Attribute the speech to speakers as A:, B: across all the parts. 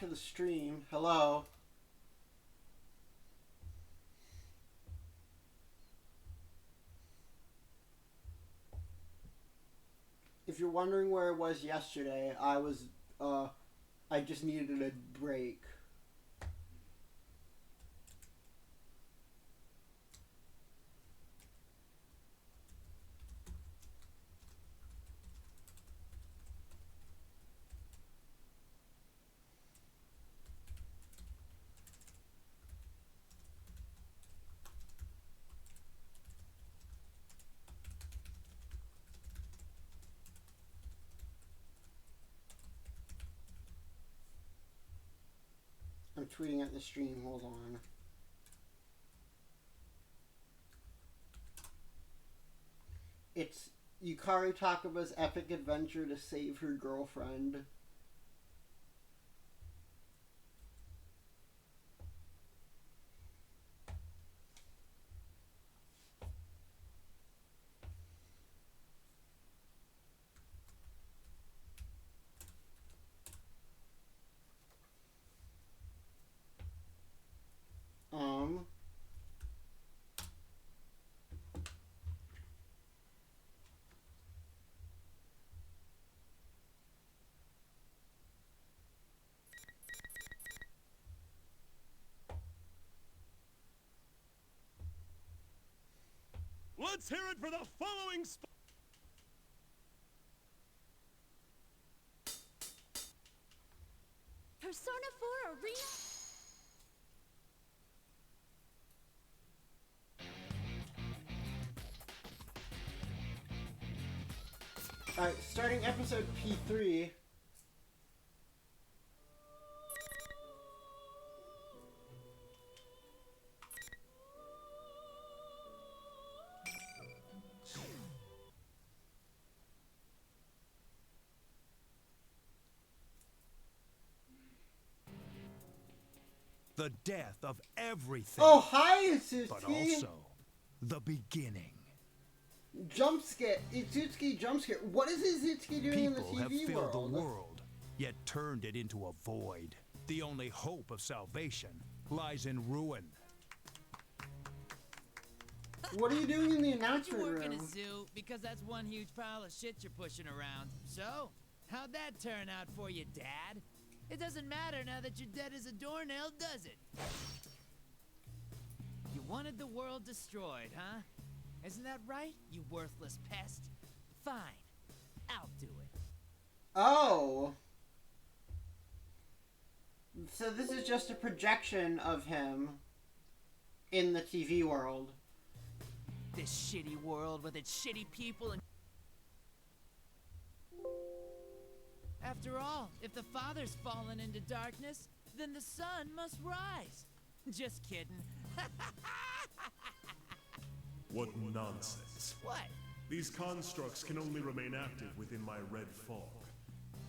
A: To the stream. Hello. If you're wondering where I was yesterday, I just needed a break. I'm tweeting at the stream. Hold on. It's Yukari Takaba's epic adventure to save her girlfriend. Um.
B: Let's hear it for the following
C: Persona 4 Arena?
A: Alright, starting episode P3.
B: the death of everything.
A: Oh, hi, Itsuki!
B: But also, the beginning.
A: Jump scare. Itsuki jump scare. What is Itsuki doing in the
B: People
A: TV
B: have filled
A: world?
B: the world, yet turned it into a void. The only hope of salvation lies in ruin.
A: What are you doing in the announcement
D: You work
A: room?
D: in a zoo because that's one huge pile of shit you're pushing around. So, how'd that turn out for you, Dad? It doesn't matter now that you're dead as a doornail, does it? You wanted the world destroyed, huh? Isn't that right, you worthless pest? Fine. I'll do it.
A: Oh. So this is just a projection of him in the TV world.
D: This shitty world with its shitty people and... After all, if the Father's fallen into darkness, then the sun must rise. Just kidding.
E: What nonsense.
D: What?
E: These constructs can only remain active within my red fog.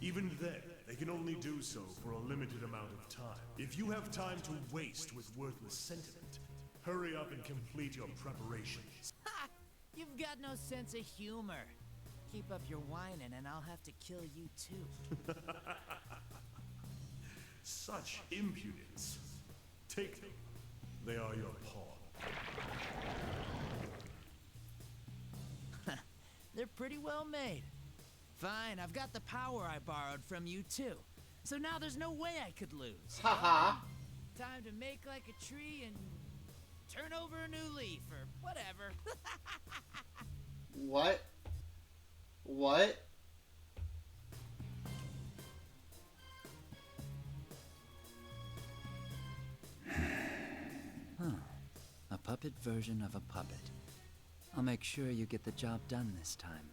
E: Even then, they can only do so for a limited amount of time. If you have time to waste with worthless sentiment, hurry up and complete your preparations.
D: Ha! You've got no sense of humor. Keep up your whining and I'll have to kill you too.
E: Such impudence. Take them. They are your pawn.
D: They're pretty well made. Fine, I've got the power I borrowed from you too. So now there's no way I could lose.
A: Haha.
D: Time to make like a tree and turn over a new leaf or whatever.
A: What? What?
F: A puppet version of a puppet. I'll make sure you get the job done this time.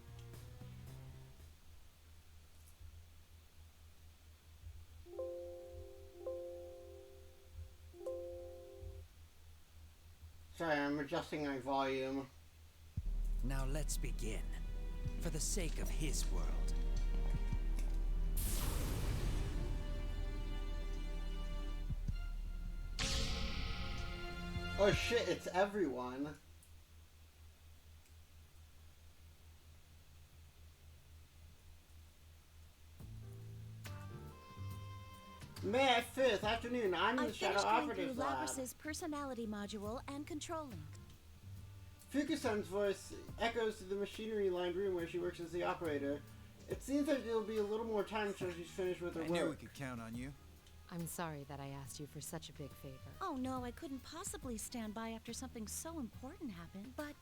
A: Sorry, I'm adjusting my volume.
D: Now let's begin. For the sake of his world.
A: Oh shit, it's everyone. Man, I 5th, afternoon. I'm in the
C: I've
A: Shadow
C: finished going
A: Operatives
C: through
A: lab.
C: Labras's personality module and control link.
A: Fukusan's voice echoes through the machinery-lined room where she works as the operator. It seems like it'll be a little more time until she's finished with her
G: I
A: work.
G: knew we could count on you.
H: I'm sorry that I asked you for such a big favor.
C: Oh no, I couldn't possibly stand by after something so important happened. But,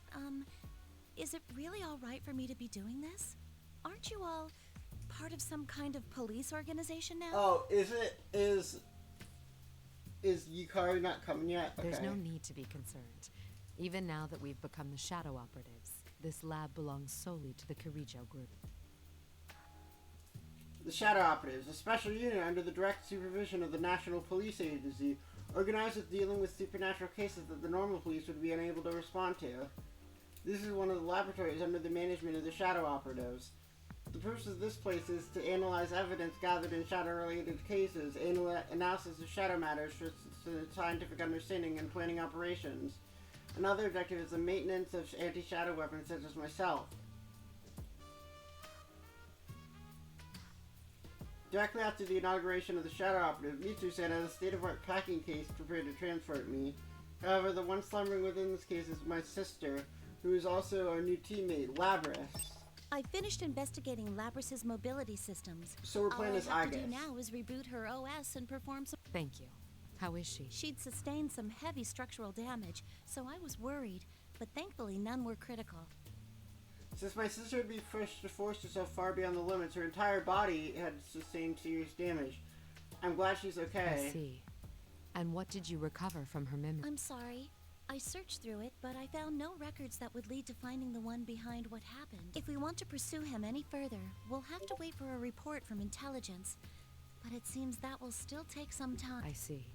C: is it really all right for me to be doing this? Aren't you all part of some kind of police organization now?
A: Oh, is Yukari not coming yet? Okay.
H: There's no need to be concerned. Even now that we've become the Shadow Operatives, this lab belongs solely to the Kirijo group.
A: The Shadow Operatives, a special unit under the direct supervision of the National Police Agency, organized with dealing with supernatural cases that the normal police would be unable to respond to. This is one of the laboratories under the management of the Shadow Operatives. The purpose of this place is to analyze evidence gathered in shadow-related cases, analysis of shadow matters for scientific understanding and planning operations. Another objective is the maintenance of anti-shadow weapons such as myself. Directly after the inauguration of the Shadow Operative, Mitsu-san had a state-of-art packing case prepared to transport me. However, the one slumbering within this case is my sister, who is also our new teammate, Labras.
C: I finished investigating Labras's mobility systems.
A: So we're playing as
C: All I have to
A: Agus.
C: do now is reboot her OS and perform some...
H: Thank you. How is she?
C: She'd sustained some heavy structural damage, so I was worried, but thankfully none were critical.
A: Since my sister had been forced herself far beyond the limits, her entire body had sustained serious damage. I'm glad she's okay.
H: I see. And what did you recover from her memory?
C: I'm sorry. I searched through it, but I found no records that would lead to finding the one behind what happened. If we want to pursue him any further, we'll have to wait for a report from intelligence. But it seems that will still take some time.
H: I see.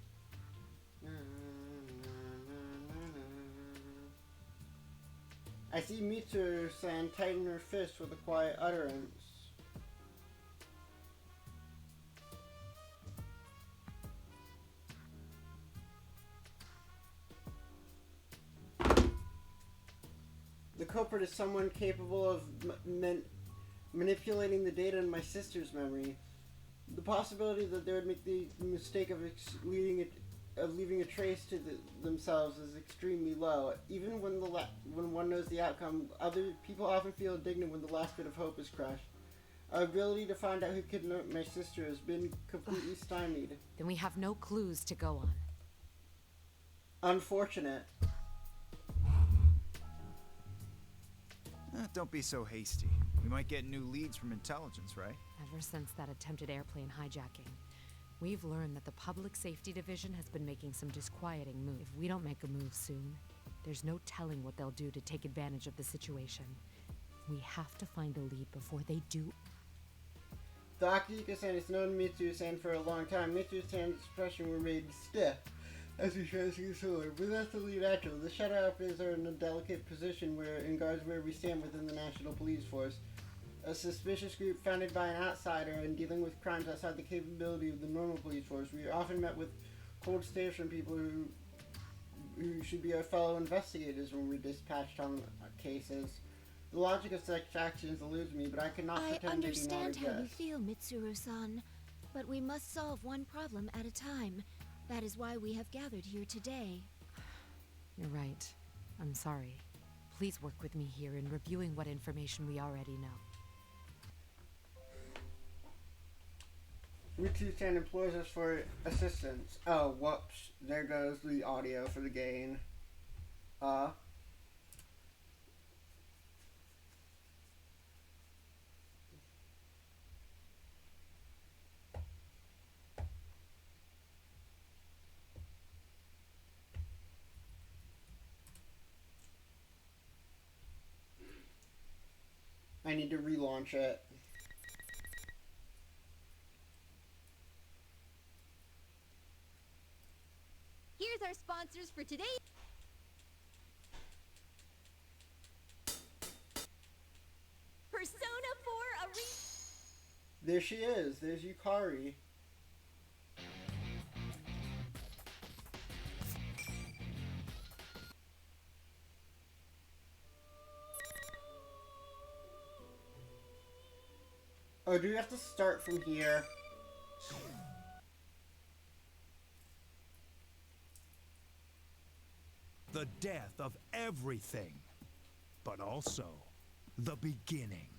A: I see Mitsu-san tighten her fist with a quiet utterance. The culprit is someone capable of manipulating the data in my sister's memory. The possibility that they would make the mistake of leaving a trace to themselves is extremely low. Even when when one knows the outcome, other people often feel indignant when the last bit of hope is crushed. Our ability to find out who kidnapped my sister has been completely stymied.
H: Then we have no clues to go on.
A: Unfortunate.
G: Don't be so hasty. We might get new leads from intelligence, right?
H: Ever since that attempted airplane hijacking, we've learned that the Public Safety Division has been making some disquieting moves. If we don't make a move soon, there's no telling what they'll do to take advantage of the situation. We have to find a lead before they do.
A: The Akihiko-san has known Mitsu-san for a long time. Mitsu-san's expression remained stiff as he tries to console her, but that's only natural. The Shadow Operatives are in a delicate position in regards where we stand within the National Police Force. A suspicious group founded by an outsider and dealing with crimes outside the capability of the normal police force. We are often met with cold stares from people who should be our fellow investigators when we're dispatched on cases. The logic of such actions eludes me, but I cannot
C: I
A: pretend they do not
C: understand how you
A: exist.
C: feel, Mitsuru-san, but we must solve one problem at a time. That is why we have gathered here today.
H: You're right. I'm sorry. Please work with me here in reviewing what information we already know.
A: Mitsu-san implores us for assistance. Oh, whoops. There goes the audio for the gain. I need to relaunch it.
C: Here's our sponsors for today. Persona 4 Arena.
A: There she is. There's Yukari. Oh, do we have to start from here?
B: the death of everything, but also the beginning.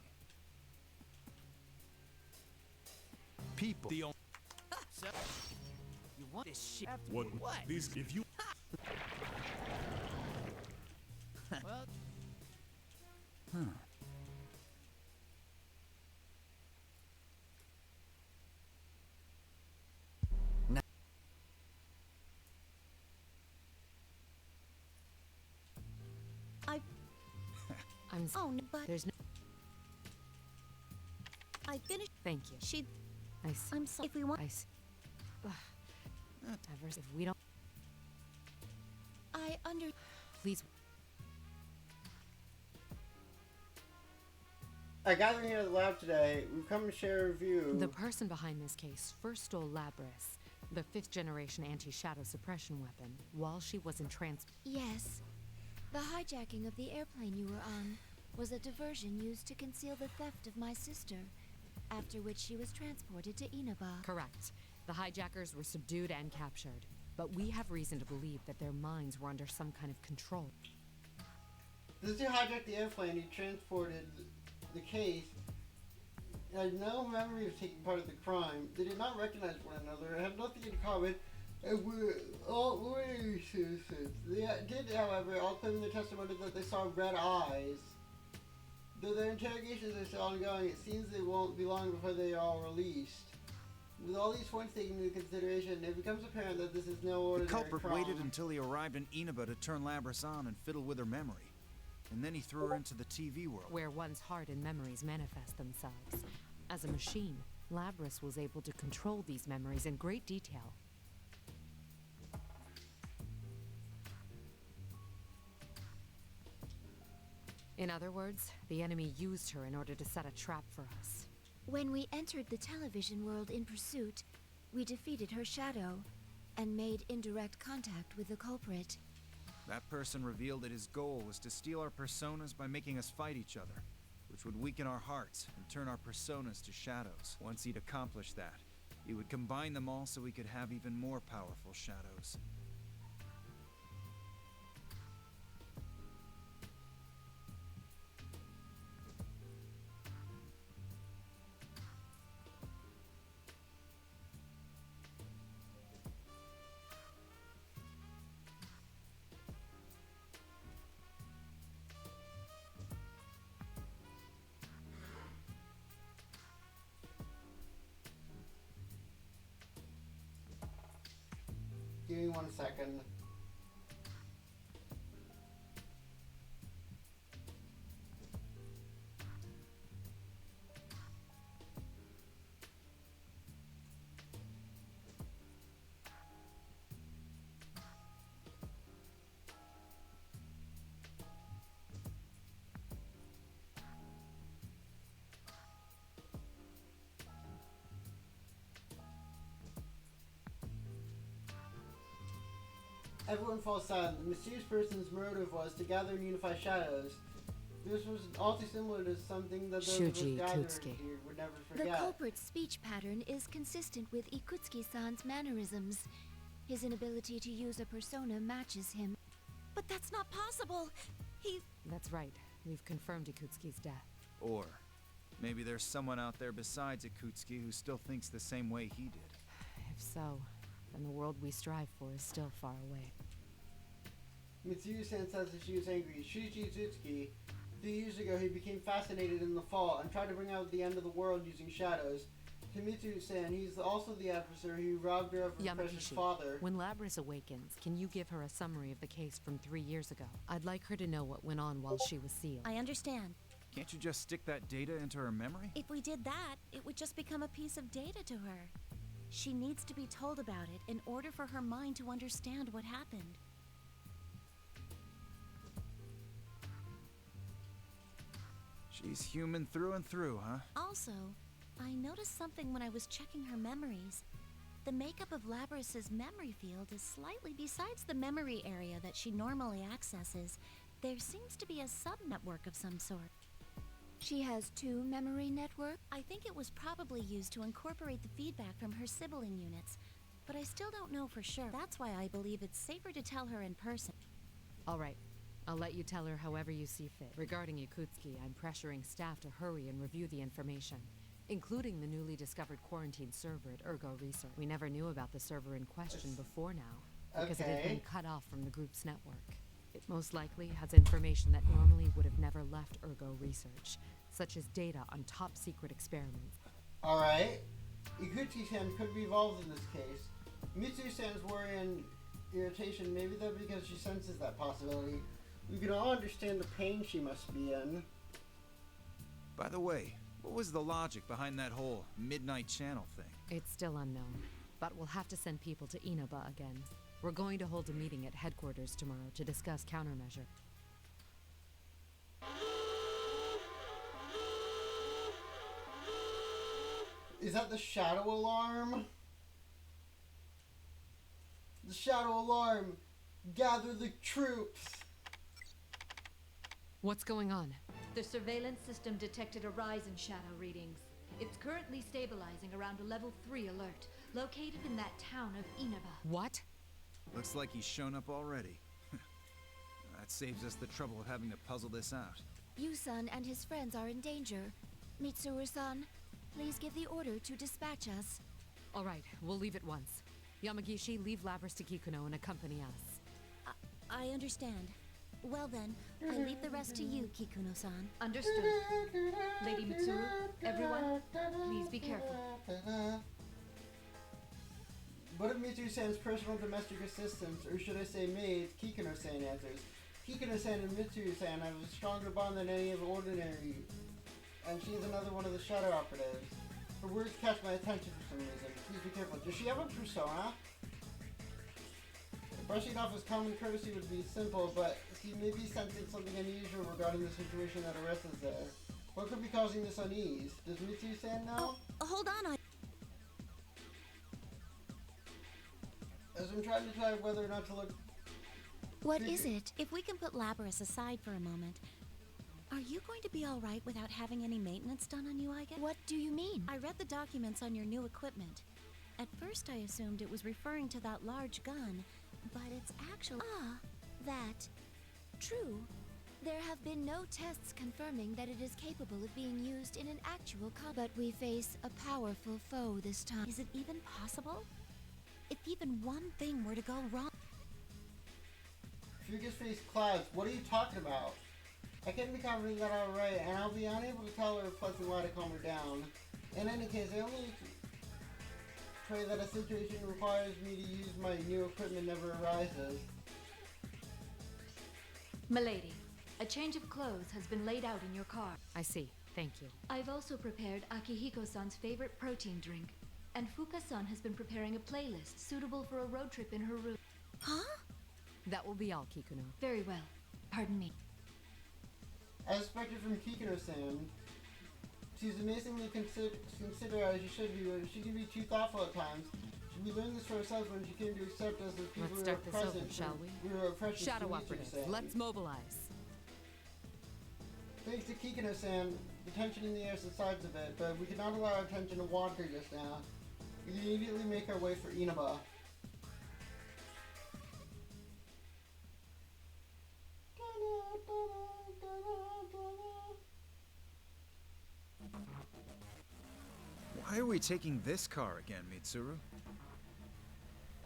B: People.
D: So, you want this shit?
E: What? These, if you...
D: Well,
C: Oh, no, but
H: There's no.
C: I finished.
H: Thank you.
C: She.
H: I.
C: I'm sorry. If we want,
H: Ever. If we don't.
C: I under.
H: Please.
A: I gathered here at the lab today. We've come to share a review.
H: The person behind this case first stole Labris, the 5th generation anti-shadow suppression weapon, while she was in
I: Yes. The hijacking of the airplane you were on was a diversion used to conceal the theft of my sister, after which she was transported to Inaba.
H: Correct. The hijackers were subdued and captured, but we have reason to believe that their minds were under some kind of control.
A: This dude hijacked the airplane. He transported the case. Had no memory of taking part of the crime. They did not recognize one another. Had nothing in common. And were all ordinary citizens. They did, however, all claim in their testimony that they saw red eyes. Though their interrogations are still ongoing, it seems they won't be long before they are all released. With all these points taken into consideration, it becomes apparent that this is no ordinary
G: The culprit
A: crime.
G: waited until he arrived in Inaba to turn Labris on and fiddle with her memory. And then he threw her into the TV world.
H: Where one's heart and memories manifest themselves. As a machine, Labris was able to control these memories in great detail. In other words, the enemy used her in order to set a trap for us.
I: When we entered the television world in pursuit, we defeated her shadow and made indirect contact with the culprit.
G: That person revealed that his goal was to steal our personas by making us fight each other, which would weaken our hearts and turn our personas to shadows. Once he'd accomplished that, he would combine them all so we could have even more powerful shadows.
A: Give me 1 second. Everyone falls silent. The mysterious person's motive was to gather and unify shadows. This was all too similar to something that those of us
H: Shuji
A: gathered
H: Ikutsuki.
A: here would never
I: The
A: forget.
I: culprit's speech pattern is consistent with Ikutsuki-san's mannerisms. His inability to use a persona matches him.
C: But that's not possible. He.
H: That's right. We've confirmed Ikutsuki's death.
G: Or maybe there's someone out there besides Ikutsuki who still thinks the same way he did.
H: If so, then the world we strive for is still far away.
A: Mitsuyu-san says that she was angry. Shuji Izutsuki, 2 years ago, he became fascinated in the fall and tried to bring out the end of the world using shadows. To Mitsuyu-san, he's also the adversary who robbed her of her precious
H: Yamagishi,
A: father.
H: when Labris awakens, can you give her a summary of the case from 3 years ago? I'd like her to know what went on while she was sealed.
C: I understand.
G: Can't you just stick that data into her memory?
C: If we did that, it would just become a piece of data to her. She needs to be told about it in order for her mind to understand what happened.
G: She's human through and through, huh?
C: Also, I noticed something when I was checking her memories. The makeup of Labris's memory field is slightly besides the memory area that she normally accesses. There seems to be a sub-network of some sort.
I: She has 2 memory networks?
C: I think it was probably used to incorporate the feedback from her sibling units, but I still don't know for sure. That's why I believe it's safer to tell her in person.
H: All right. I'll let you tell her however you see fit. Regarding Yakutski, I'm pressuring staff to hurry and review the information, including the newly discovered quarantine server at Ergo Research. We never knew about the server in question before now, because it had been cut off from the group's network. It most likely has information that normally would have never left Ergo Research, such as data on top-secret experiments.
A: Alright. Ikuchi-san could be involved in this case. Mitsu-san's worry and irritation, maybe though because she senses that possibility. We can all understand the pain she must be in.
G: By the way, what was the logic behind that whole midnight channel thing?
H: It's still unknown, but we'll have to send people to Inaba again. We're going to hold a meeting at headquarters tomorrow to discuss countermeasure.
A: Is that the shadow alarm? The shadow alarm! Gather the troops!
H: What's going on?
J: The surveillance system detected a rise in shadow readings. It's currently stabilizing around a level 3 alert, located in that town of Inaba.
H: What?
G: Looks like he's shown up already. That saves us the trouble of having to puzzle this out.
I: Yu-san and his friends are in danger. Mitsuru-san, please give the order to dispatch us.
H: All right, we'll leave at once. Yamagishi, leave Lavras to Kikuno and accompany us.
C: I understand. Well then, I leave the rest to you, Kikuno-san.
J: Understood. Lady Mitsuru, everyone, please be careful.
A: What if Mitsuru-san's personal domestic assistants, or should I say maids, Kikuno-san answers? Kikuno-san and Mitsuru-san have a stronger bond than any of ordinary, and she is another one of the shadow operatives. Her words catch my attention for some reason. Please be careful. Does she have a persona? Brushing off his common courtesy would be simple, but he may be sensing something unusual regarding the situation that Arrest is there. What could be causing this unease? Does Mitsu-san know?
C: Hold on,
A: As I'm trying to decide whether or not to look...
I: What is it?
C: If we can put Labras aside for a moment, are you going to be alright without having any maintenance done on you, I guess?
I: What do you mean?
C: I read the documents on your new equipment. At first I assumed it was referring to that large gun, but it's actually...
I: That. True. There have been no tests confirming that it is capable of being used in an actual combat. But we face a powerful foe this time.
C: Is it even possible? If even one thing were to go wrong...
A: Fuga's face clouds. What are you talking about? I can't be confident that I'm right, and I'll be unable to tell her a pleasant lie to calm her down. In any case, I only pray that a situation requires me to use my new equipment never arises.
J: Milady, a change of clothes has been laid out in your car.
H: I see. Thank you.
J: I've also prepared Akihiko-san's favorite protein drink, and Fuka-san has been preparing a playlist suitable for a road trip in her room.
C: Huh?
H: That will be all, Kikuno.
J: Very well. Pardon me.
A: As expected from Kikuno-san, she's amazingly considerate as she should be, but she can be too thoughtful at times. We learned this for ourselves when she came to accept us as people
H: Let's
A: who were
H: start this over,
A: present.
H: shall we?
A: We were oppressed.
H: Shadow operatives, let's mobilize.
A: Thanks to Kikuno-san, the tension in the air subsides a bit, but we cannot allow our attention to wander just now. We can immediately make our way for Inaba.
G: Why are we taking this car again, Mitsuru?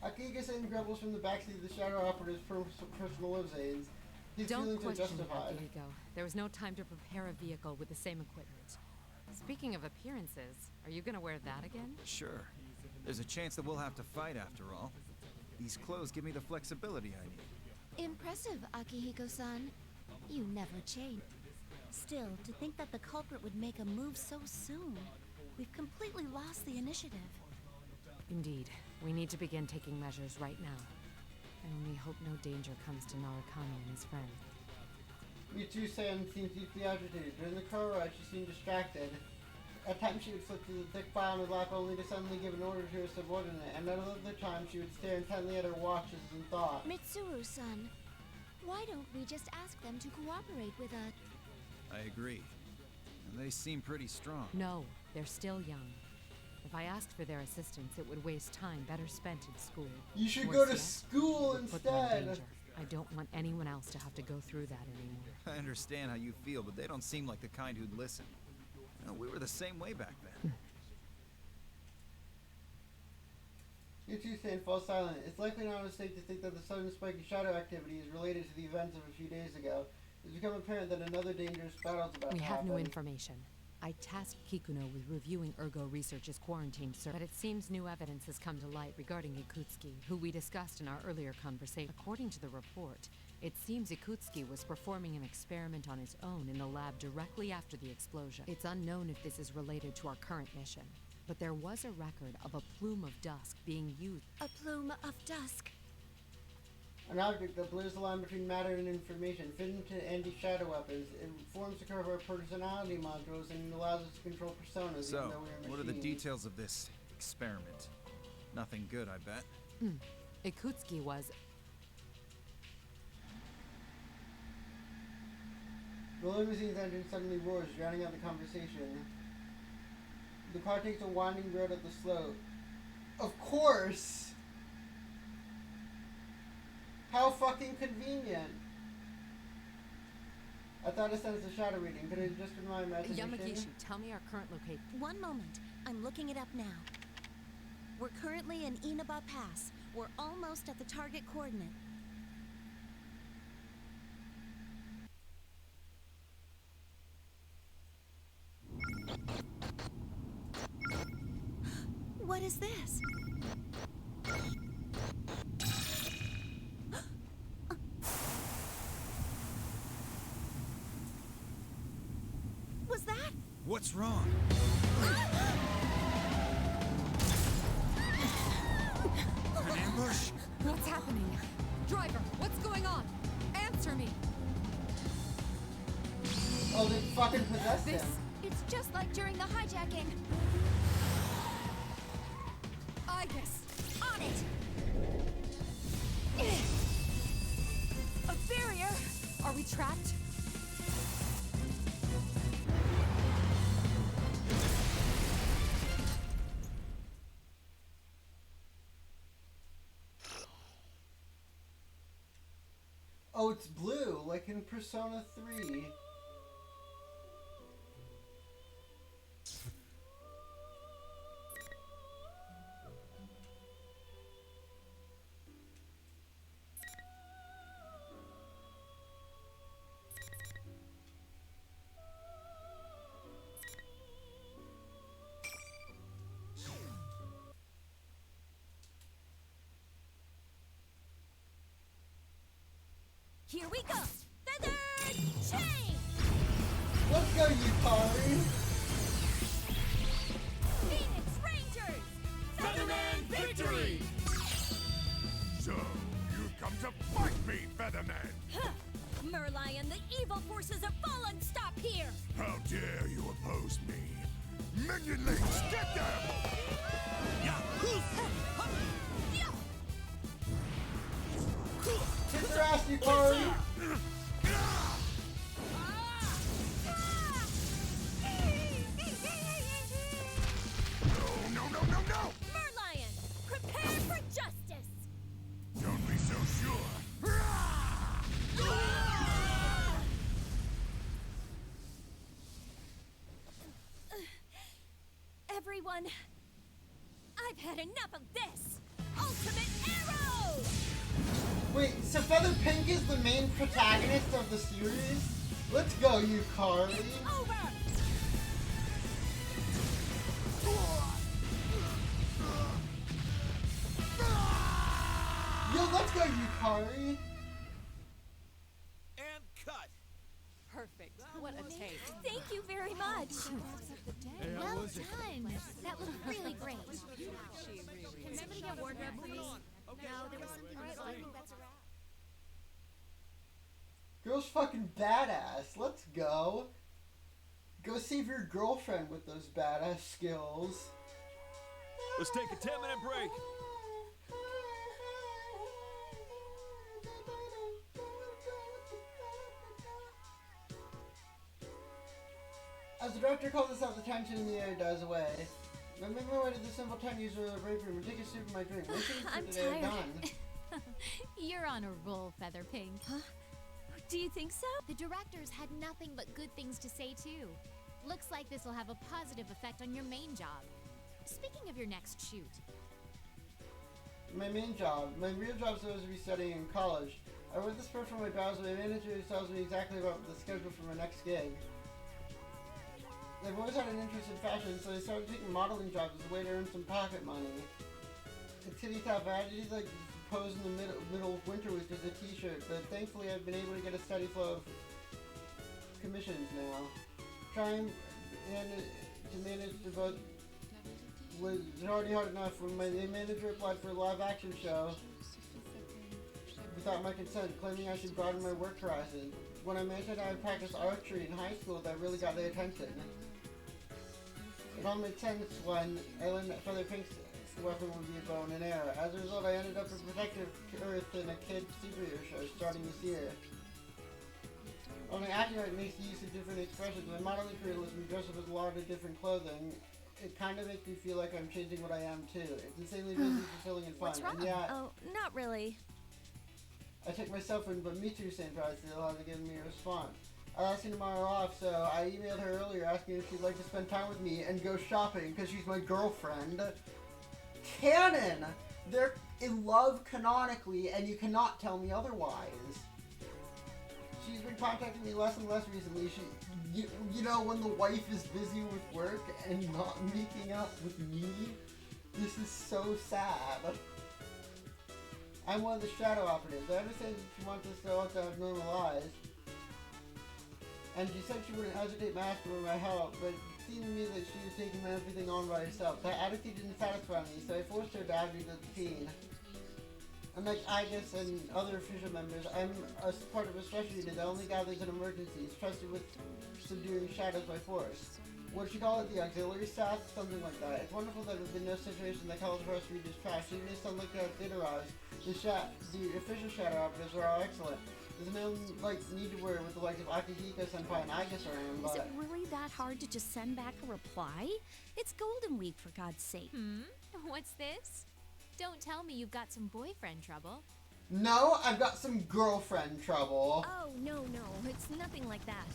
A: Akihiko-san grumbles from the backseat of the shadow operative's personal lives aids. His
H: Don't
A: feelings are
H: question
A: justified.
H: Akihiko. There was no time to prepare a vehicle with the same equipment. Speaking of appearances, are you gonna wear that again?
G: Sure. There's a chance that we'll have to fight after all. These clothes give me the flexibility I need.
I: Impressive, Akihiko-san. You never change.
C: Still, to think that the culprit would make a move so soon. We've completely lost the initiative.
H: Indeed. We need to begin taking measures right now. I only hope no danger comes to Narukami and his friend.
A: Mitsu-san seems deeply agitated. During the car ride, she seemed distracted. At times she would flip through the thick file in her lap only to suddenly give an order to her subordinate, and at other times she would stare intently at her watches in thought.
I: Mitsuru-san, why don't we just ask them to cooperate with us?
G: I agree. And they seem pretty strong.
H: No, they're still young. If I asked for their assistance, it would waste time better spent in school.
A: You should
H: Worse
A: go to
H: yet,
A: school
H: it would put them in
A: instead!
H: danger. I don't want anyone else to have to go through that anymore.
G: I understand how you feel, but they don't seem like the kind who'd listen. No, we were the same way back then.
A: You two stand fall silent. It's likely not a mistake to think that the sudden spike in shadow activity is related to the events of a few days ago. It's become apparent that another dangerous battle is about
H: We
A: to
H: have
A: happen.
H: new information. I tasked Kikuno with reviewing Ergo Research's quarantine search, but it seems new evidence has come to light regarding Ikutsuki, who we discussed in our earlier conversation. According to the report, it seems Ikutsuki was performing an experiment on his own in the lab directly after the explosion. It's unknown if this is related to our current mission, but there was a record of a plume of dusk being used.
I: A plume of dusk.
A: An object that blurs the line between matter and information, fit into anti-shadow weapons. It forms the curve of our personality modules and allows us to control personas.
G: So,
A: even though we are
G: what are the
A: machines.
G: details of this experiment? Nothing good, I bet.
H: Ikutsuki was...
A: The limousine's engine suddenly roars, drowning out the conversation. The car takes a winding road up the slope. Of course! How fucking convenient! I thought it sensed a shadow reading. Could it have just been my imagination?
H: Yamagishi, tell me our current location.
C: One moment. I'm looking it up now. We're currently in Inaba Pass. We're almost at the target coordinate. What is this? Was that?
G: What's wrong? An ambush?
H: What's happening? Driver, what's going on? Answer me!
A: Oh, they fucking possessed him.
I: It's just like during the hijacking.
H: Ibis!
I: On it! A barrier!
H: Are we trapped?
A: Oh, it's blue, like in Persona 3.
I: Here we go! Feathered chain!
A: Let's go, Yukari!
I: Phoenix Rangers!
E: Featherman victory! So, you come to fight me, Featherman!
I: Huh. Merlion, the evil forces have fallen! Stop here!
E: How dare you oppose me? Minionlings, get them!
A: Kiss her ass, Yukari!
E: No, no!
I: Merlion, prepare for justice!
E: Don't be so sure.
I: Everyone, I've had enough of this! Ultimate Arrow!
A: Wait, so Feather Pink is the main protagonist of the series? Let's go, Yukari!
I: Over!
A: Yo, let's go, Yukari!
B: And cut.
H: Perfect. What a take.
I: Thank you very much!
J: Well done. That was really great.
I: Can somebody get wardrobe, please? No, there was something else. I think that's a wrap.
A: Girl's fucking badass. Let's go. Go save your girlfriend with those badass skills.
B: Let's take a 10-minute break.
A: As the director calls us out, the tension in the air dies away. I make my way to the simple 10 user break room and take a sip of my drink. My things for
I: I'm
A: today are
I: tired.
A: done.
K: You're on a roll, Featherpink.
C: Huh? Do you think so?
K: The directors had nothing but good things to say, too. Looks like this will have a positive effect on your main job. Speaking of your next shoot.
A: My main job. My real job is supposed to be studying in college. I wrote this script for my browser. My manager tells me exactly about the schedule for my next gig. I've always had an interest in fashion, so I started taking modeling jobs as a way to earn some pocket money. It's titty tough. I had to do like pose in the middle of winter with just a t-shirt, but thankfully I've been able to get a steady flow of commissions now. Trying and to manage the both was already hard enough when my manager applied for a live action show without my consent, claiming I should broaden my work horizon. When I mentioned I practiced archery in high school, that really got their attention. It all made sense when I learned that Featherpink's weapon would be a bow and arrow. As a result, I ended up in Protective Earth in a kid superhero show starting this year. Only acting art makes use of different expressions. My modeling career lets me dress up as a lot of different clothing. It kind of makes me feel like I'm changing what I am too. It's insanely busy, fulfilling, and fun.
C: What's wrong?
A: And yeah,
C: Oh, not really.
A: I took myself in, but Mitsu-san probably still hasn't given me a response. I'll ask you tomorrow off, so I emailed her earlier asking if she'd like to spend time with me and go shopping because she's my girlfriend. Canon! They're in love canonically, and you cannot tell me otherwise. She's been contacting me less and less recently. You know, when the wife is busy with work and not making up with me, this is so sad. I'm one of the shadow operatives. I understand that she wants us to also have normal lives. And she said she wouldn't hesitate to ask for my help, but it seemed to me that she was taking everything on by herself. That attitude didn't satisfy me, so I forced her to add me to the team. Unlike Agus and other official members, I'm a part of a special unit that only gathers in emergencies, trusted with subduing shadows by force. What she call it, the auxiliary staff? Something like that. It's wonderful that there's been no situation that calls for us to read this trash. Even if something like that did arise, the official shadow operatives are all excellent. There's no need to worry with the likes of Akihiko Senpai and Agus around, but...
C: Is it really that hard to just send back a reply? It's Golden Week, for God's sake.
K: What's this? Don't tell me you've got some boyfriend trouble.
A: No, I've got some girlfriend trouble.
C: Oh, no, it's nothing like that.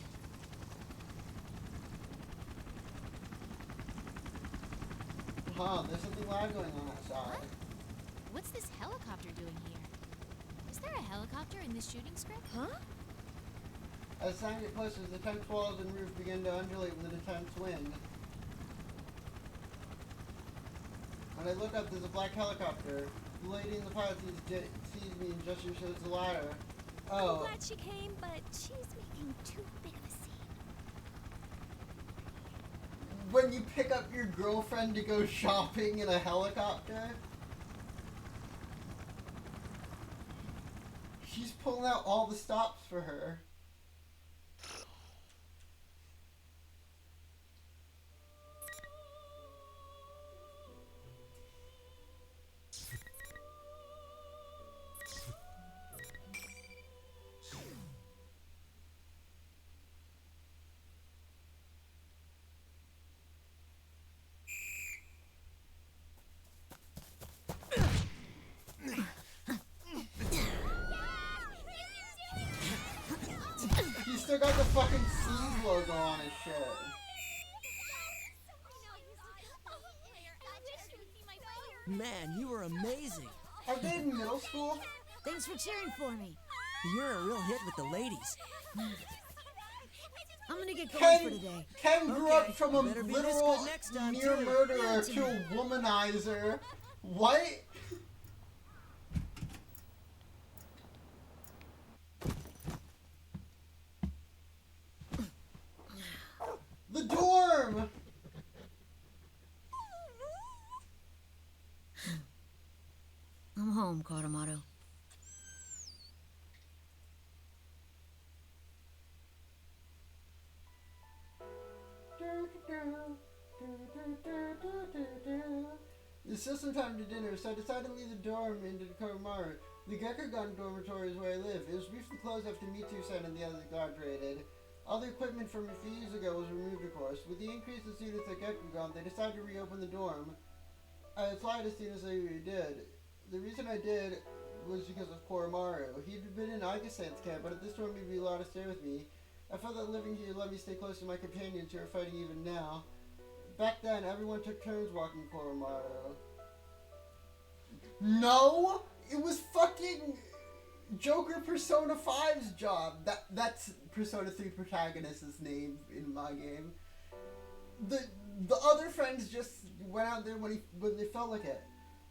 A: Huh, there's something loud going on outside.
K: What? What's this helicopter doing here? Is there a helicopter in this shooting script?
C: Huh?
A: As the sound gets closer, the tense walls and roof begin to undulate with an intense wind. When I look up, there's a black helicopter. The lady in the pilot sees me and gestures towards the ladder. Oh.
C: I'm glad she came, but she's making too big of a scene.
A: When you pick up your girlfriend to go shopping in a helicopter? She's pulling out all the stops for her. Still got the fucking C's logo on his shirt.
L: Man, you were amazing.
A: Are they in middle school?
L: Thanks for cheering for me. You're a real hit with the ladies. I'm gonna get going for today.
A: Ken grew up from a
L: Better be this
A: literal
L: good next time,
A: mere
L: too.
A: murderer to a womanizer. What? The dorm!
L: I'm home, Karamado.
A: It's still some time to dinner, so I decided to leave the dorm into Komaru. The Gekugan dormitory is where I live. It was briefly closed after Mitsu-san and the others graduated. All the equipment from a few years ago was removed, of course. With the increase in students at Gekugan, they decided to reopen the dorm. I applied as soon as I did. The reason I did was because of Koromaru. He'd been in Aika-san's camp, but at this point he'd be allowed to stay with me. I felt that living here let me stay close to my companions who are fighting even now. Back then, everyone took turns walking Koromaru. No! It was fucking Joker Persona 5's job. That's Persona 3 protagonist's name in my game. The other friends just went out there when they felt like it.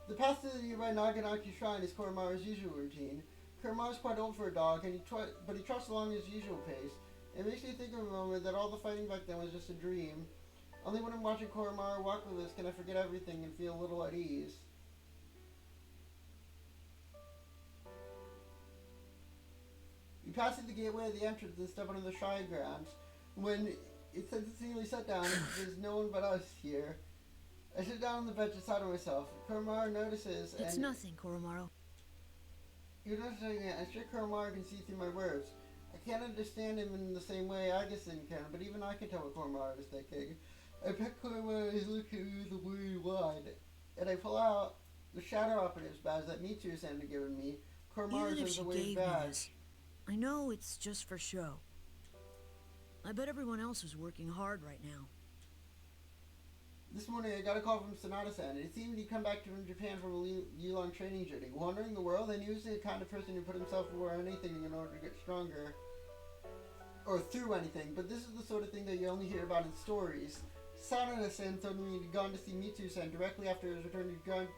A: The path to the nearby Naganaki Shrine is Koromaru's usual routine. Koromaru's quite old for a dog, but he trots along his usual pace. It makes me think of a moment that all the fighting back then was just a dream. Only when I'm watching Koromaru walk with us can I forget everything and feel a little at ease. We pass through the gateway of the entrance and step onto the shrine grounds. When it's sensitively set down, there's no one but us here. I sit down on the bench beside myself. Koromaru notices and...
L: It's nothing, Koromaru.
A: You're not saying it. I'm sure Koromaru can see through my words. I can't understand him in the same way Agassiz can, but even I can tell what Koromaru is thinking. I bet Koromaru is looking at me with a worried wide, and I pull out the Shadow Operative's badge that Mitsuru-san had given me. Koromaru says a weird badge.
L: I know it's just for show. I bet everyone else is working hard right now.
A: This morning I got a call from Sonata-san. It seemed he'd come back from Japan from a year-long training journey. Wandering the world, I knew he was the kind of person who put himself through anything in order to get stronger. Or through anything, but this is the sort of thing that you only hear about in stories. Sonata-san told me he'd gone to see Mitsuru-san directly after his return to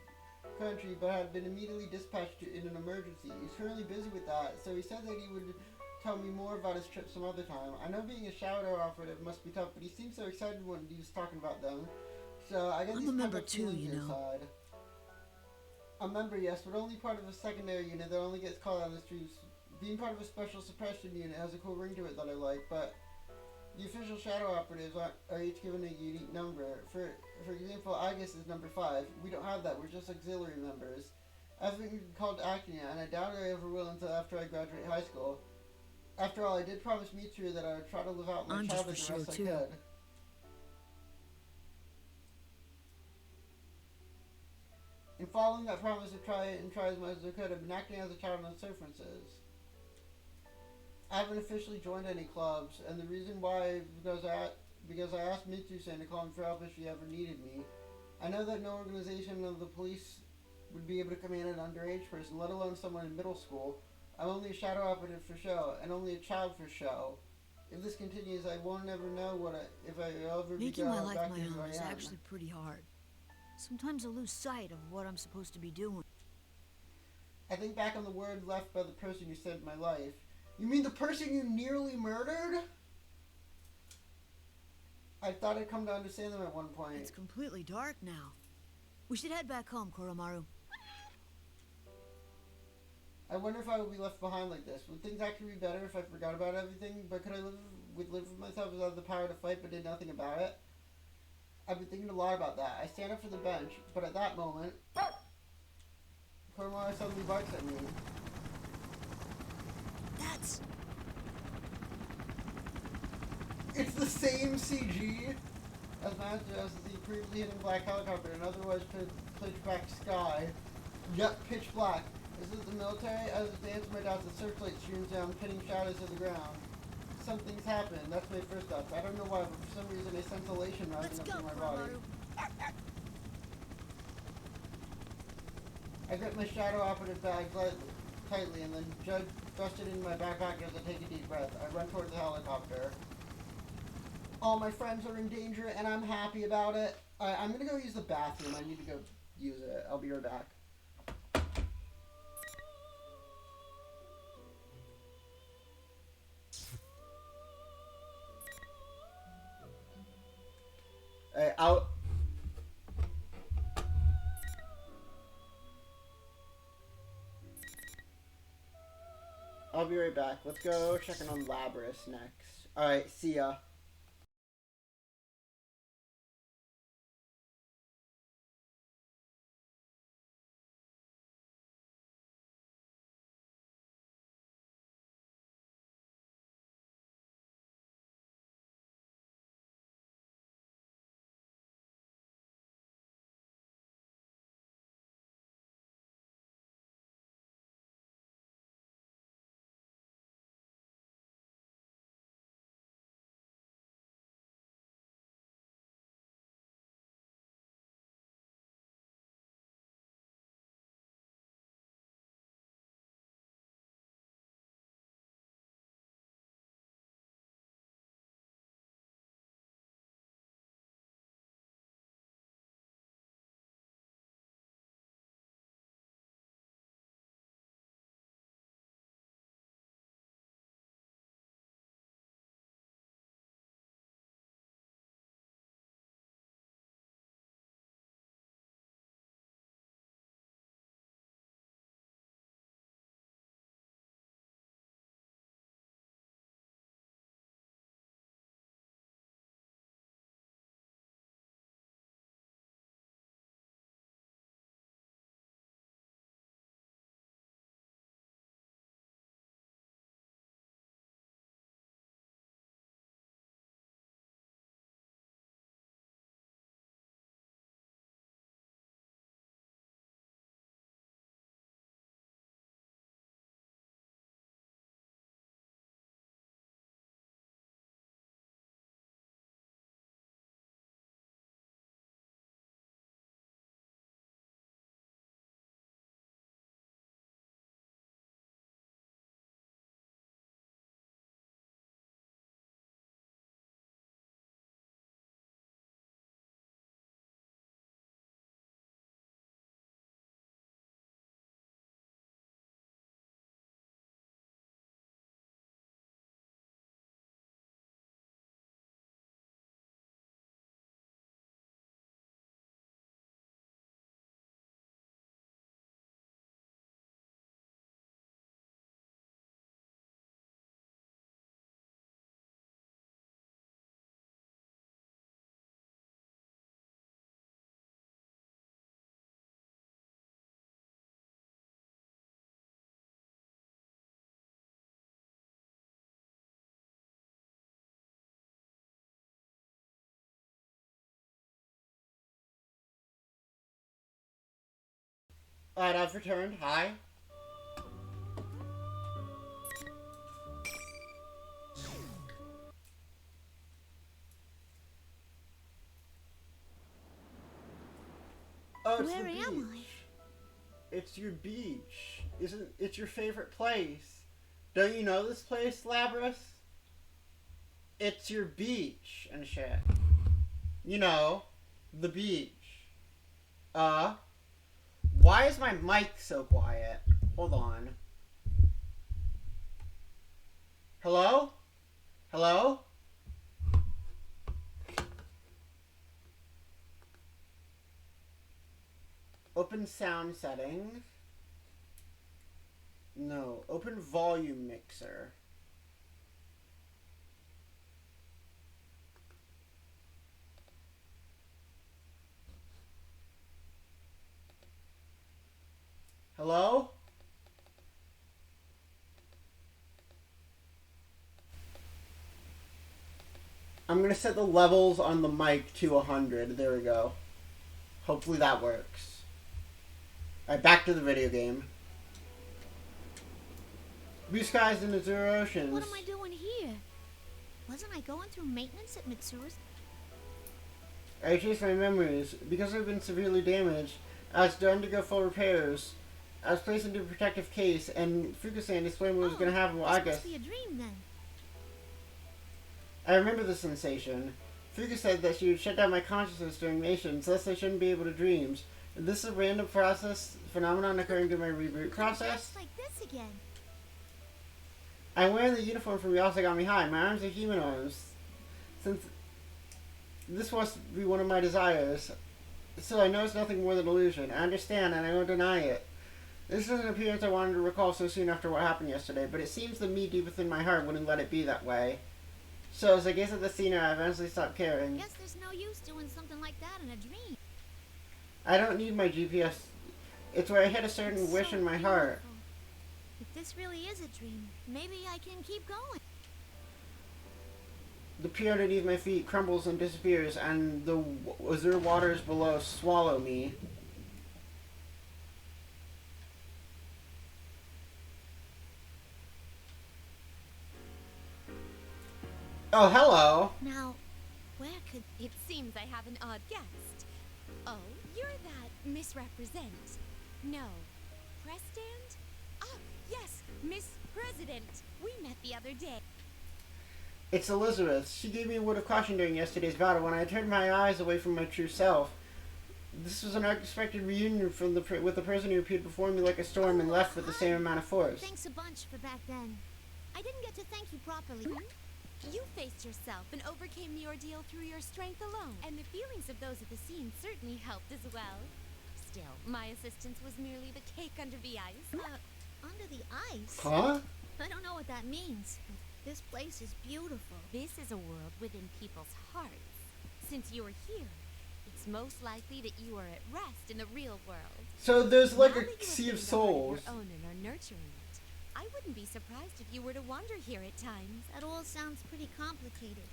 A: country, but had been immediately dispatched in an emergency. He's currently busy with that, so he said that he would tell me more about his trip some other time. I know being a Shadow Operative must be tough, but he seemed so excited when he was talking about them. So I guess
L: I'm a member too, you know.
A: Inside. A member, yes, but only part of a secondary unit that only gets called on the streets. Being part of a special suppression unit has a cool ring to it that I like, but the official Shadow Operatives are each given a unique number. For example, Agus is number 5. We don't have that, we're just auxiliary members. I've been called Acnia, and I doubt I ever will until after I graduate high school. After all, I did promise Mitsuru that I would try to live out my childhood the best I could. In following that promise to try as much as I could, I've been acting as a child on surferences. I haven't officially joined any clubs, and the reason why is because I asked Mitsuru-san to call me for help if she ever needed me. I know that no organization of the police would be able to command an underage person, let alone someone in middle school. I'm only a Shadow Operative for show, and only a child for show. If this continues, I won't ever know if I ever
L: Making my life
A: back
L: my
A: into who
L: own
A: I
L: is
A: am.
L: actually pretty hard. Sometimes I lose sight of what I'm supposed to be doing.
A: I think back on the word left by the person who saved my life. You mean the person you nearly murdered? I thought I'd come to understand them at one point.
L: It's completely dark now. We should head back home, Koromaru.
A: I wonder if I would be left behind like this. Would things actually be better if I forgot about everything? But could I live with myself without the power to fight but did nothing about it? I've been thinking a lot about that. I stand up for the bench, but at that moment, Koromaru suddenly barks at me.
L: That's...
A: It's the same CG as the previously hidden black helicopter and otherwise pitch black sky. Yep, pitch black. This is the military. As it answers my doubts, the searchlight streams down, pinning shadows to the ground. Something's happened. That's my first thought. I don't know why, but for some reason a sense of elation rising up through my body. I grip my Shadow Operative bag tightly and then thrust it into my backpack as I take a deep breath. I run towards the helicopter. All my friends are in danger and I'm happy about it. I'm gonna go use the bathroom. I need to go use it. I'll be right back. I'll be right back. Let's go check in on Labris next. Alright, see ya. Alright, I've returned. Hi. Oh, it's
I: Where
A: the beach.
I: am I?
A: It's your beach. It's your favorite place. Don't you know this place, Labras? It's your beach and shit. You know, the beach. Why is my mic so quiet? Hold on. Hello? Hello? Open sound settings. No. Open volume mixer. Hello? I'm gonna set the levels on the mic to 100. There we go. Hopefully that works. Alright, back to the video game. Blue skies and azure oceans.
I: What am I doing here? Wasn't I going through maintenance at Mitsuru's?
A: I chased my memories. Because I've been severely damaged, I was to undergo full repairs. I was placed into a protective case, and Fukusan explained what was going to happen. Well, I guess.
I: Must be a dream then.
A: I remember the sensation. Fuka said that she would shut down my consciousness during missions, thus I shouldn't be able to dreams. Is this a random phenomenon occurring during my reboot process?
I: Like this again.
A: I'm wearing the uniform from Yasagami High. My arms are human arms. Since this must be one of my desires. Still, I know it's nothing more than illusion. I understand, and I won't deny it. This is an appearance I wanted to recall so soon after what happened yesterday, but it seems that me deep within my heart wouldn't let it be that way. So, as I gaze at the scenery, I eventually stopped caring.
I: Guess there's no use doing something like that in a dream.
A: I don't need my GPS. It's where I hit a certain
I: It's
A: wish
I: so
A: in my heart.
I: beautiful. If this really is a dream, maybe I can keep going.
A: The pier underneath my feet crumbles and disappears, and the azure waters below swallow me. Oh, hello.
I: Now, where could...
K: It seems I have an odd guest. Oh, you're that misrepresent. No. Press stand? Ah, yes, Miss President. We met the other day.
A: It's Elizabeth. She gave me a word of caution during yesterday's battle when I turned my eyes away from my true self. This was an unexpected reunion from with the person who appeared before me like a storm and left with the same amount of force.
I: Thanks a bunch for back then. I didn't get to thank you properly.
K: You faced yourself and overcame the ordeal through your strength alone, and the feelings of those at the scene certainly helped as well. Still, my assistance was merely the cake under the ice.
I: Under the ice?
A: Huh?
I: I don't know what that means, but this place is beautiful.
K: This is a world within people's hearts. Since you are here, it's most likely that you are at rest in the real world.
A: So there's like
K: Now
A: a
K: that you have
A: sea of
K: made a heart
A: souls.
K: your own and are nurturing it, I wouldn't be surprised if you were to wander here at times.
I: That all sounds pretty complicated.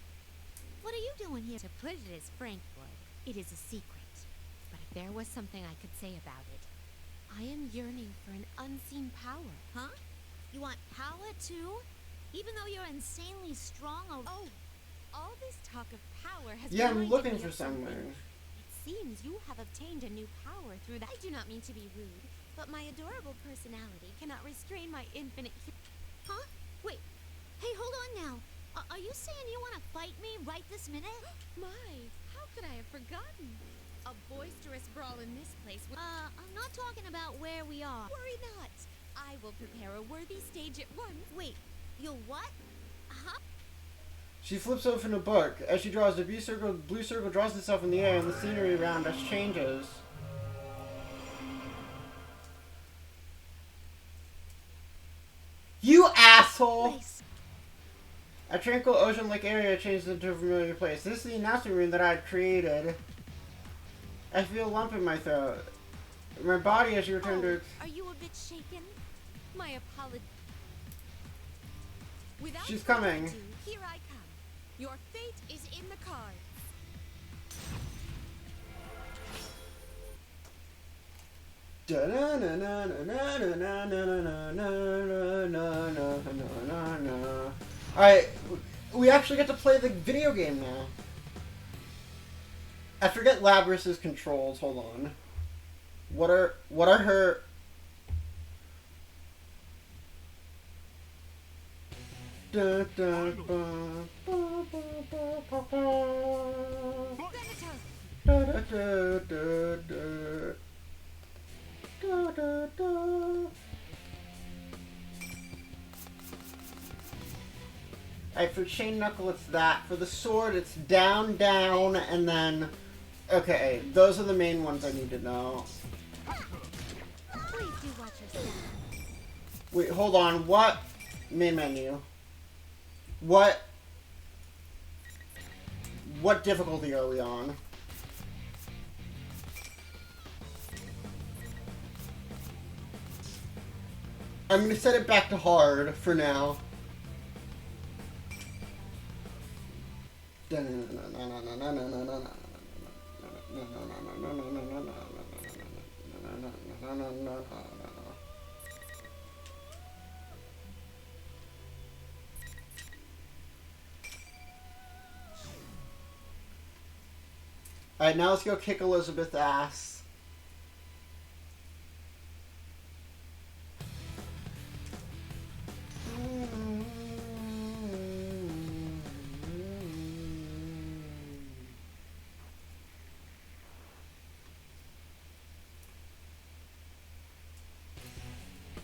I: What are you doing here?
K: To put it as Frank would, it is a secret. But if there was something I could say about it, I am yearning for an unseen power.
I: Huh? You want power too? Even though you're insanely strong or...
K: Oh, all this talk of power has
A: Yeah, I'm
K: reminded
A: looking
K: me
A: for
K: of something.
A: somewhere.
K: It seems you have obtained a new power through that. I do not mean to be rude, but my adorable personality cannot restrain my infinite...
I: Huh? Wait. Hey, hold on now. Are you saying you want to fight me right this minute?
K: My, how could I have forgotten? A boisterous brawl in this place would...
I: I'm not talking about where we are.
K: Worry not. I will prepare a worthy stage at once.
I: Wait, you'll what? Huh?
A: She flips open a book. As she draws, the blue circle draws itself in the air, and the scenery around us changes. You asshole!
I: Nice.
A: A tranquil ocean-like area changes into a familiar place. This is the announcement room that I had created. I feel a lump in my throat. My body as you return to...
K: Are you a bit shaken? My apologies. Without
A: She's
K: further
A: coming.
K: ado, here I come. Your fate is in the cards.
A: Alright, we actually get to play the video game now. I forget Labrys's controls. Hold on. What are her? Alright, for chain knuckle it's that. For the sword it's down, down, and then... Okay, those are the main ones I need to know.
K: Please do watch yourself.
A: Wait, hold on. What? Main menu. What difficulty are we on? I'm gonna set it back to hard for now. Alright, now let's go kick Elizabeth's ass.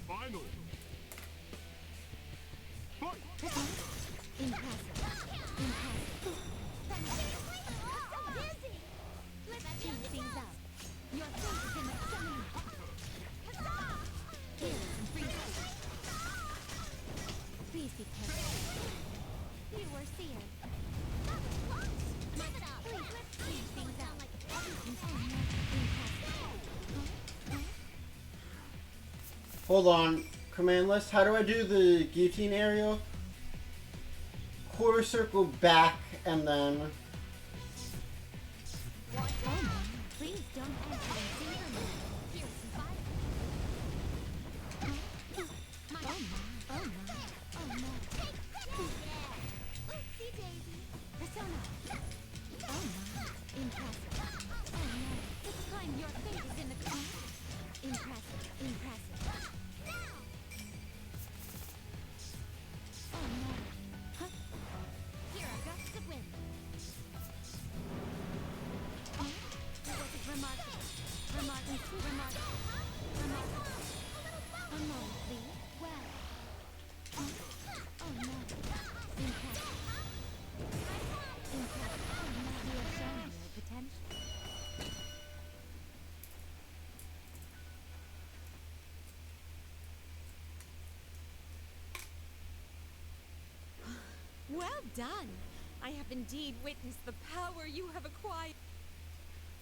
E: Finally.
A: Hold on. Command list. How do I do the guillotine aerial? Quarter circle back and then...
K: Please don't enter and see her now. Here's some fire. Oh no. Oopsie daisy. Persona. Oh no. Impressive. Oh no. It's time your fate is in the ground. Impressive. Oh no. Huh? Here are gusts of wind. Remarkable. A moment, please. Well. Oh no. Impressive. Oh no, you have shown your potential.
J: Well done. I have indeed witnessed the power you have acquired.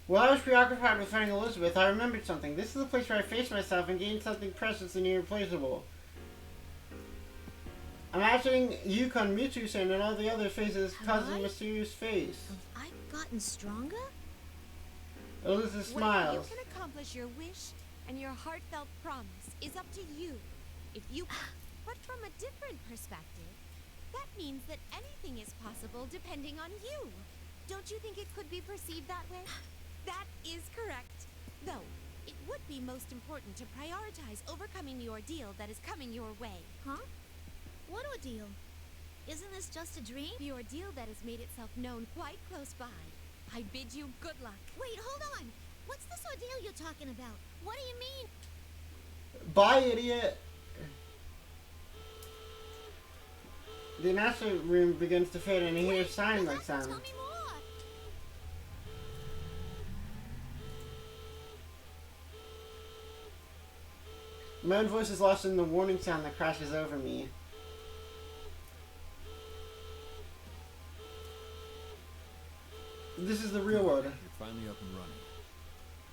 A: While I was preoccupied with finding Elizabeth, I remembered something. This is the place where I faced myself and gained something precious and irreplaceable. Imagining Yukon, Mewtwo-san, and all the other faces causing a mysterious face.
L: I've gotten stronger?
A: Elizabeth
J: Whether
A: smiles.
J: you can accomplish your wish and your heartfelt promise is up to you. If you... But from a different perspective, that means that anything is possible depending on you. Don't you think it could be perceived that way? That is correct. Though, it would be most important to prioritize overcoming the ordeal that is coming your way.
K: Huh? What ordeal? Isn't this just a dream?
J: The ordeal that has made itself known quite close by. I bid you good luck.
K: Wait, hold on. What's this ordeal you're talking about? What do you mean?
A: Bye, idiot. The master room begins to fade and he hears signs like sound.
K: Tell me more.
A: My own voice is lost in the warning sound that crashes over me. This is the real world.
M: You're finally up and running.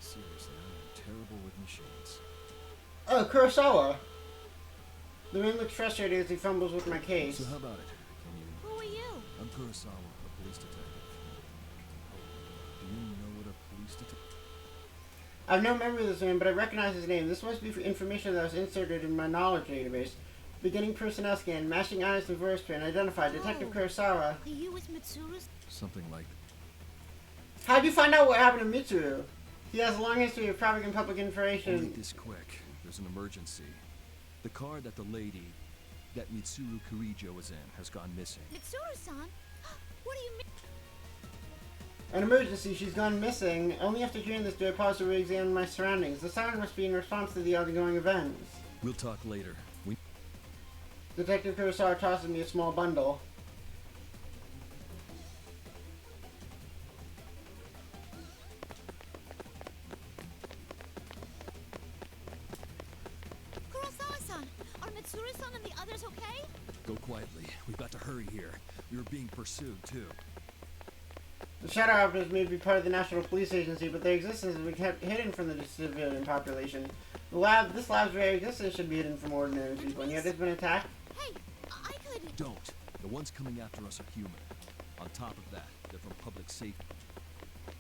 M: Seriously, I am terrible with machines.
A: Oh, Kurosawa! The man looks frustrated as he fumbles with my case.
M: So how about it? Can you...
K: Who are you?
M: I'm Kurosawa, a police detective. Do you know what a police detective...
A: I have no memory of this man, but I recognize his name. This must be for information that was inserted in my knowledge database. Beginning personnel scan, matching eyes and voice print, identified, Detective Kurosawa.
I: Are you with Mitsuru's?
M: Something like
A: How'd you find out what happened to Mitsuru? He has a long history of propagating public information.
M: only this quick. There's an emergency. The car that the lady, that Mitsuru Kurijo was in, has gone missing.
I: Mitsuru-san? What do you mean?
A: An emergency, she's gone missing. Only after hearing this do I pause to re-examine my surroundings. The siren must be in response to the ongoing events.
M: We'll talk later.
A: Detective Kurosawa tosses me a small bundle.
I: Kurosawa-san, are Mitsuru-san and the others okay?
M: Go quietly. We've got to hurry here. We were being pursued, too.
A: The Shadow Operatives may be part of the National Police Agency, but their existence has been kept hidden from the civilian population. This lab's very existence should be hidden from ordinary people, and yet it's been attacked.
I: Hey, I could...
M: Don't. The ones coming after us are human. On top of that, they're from public safety.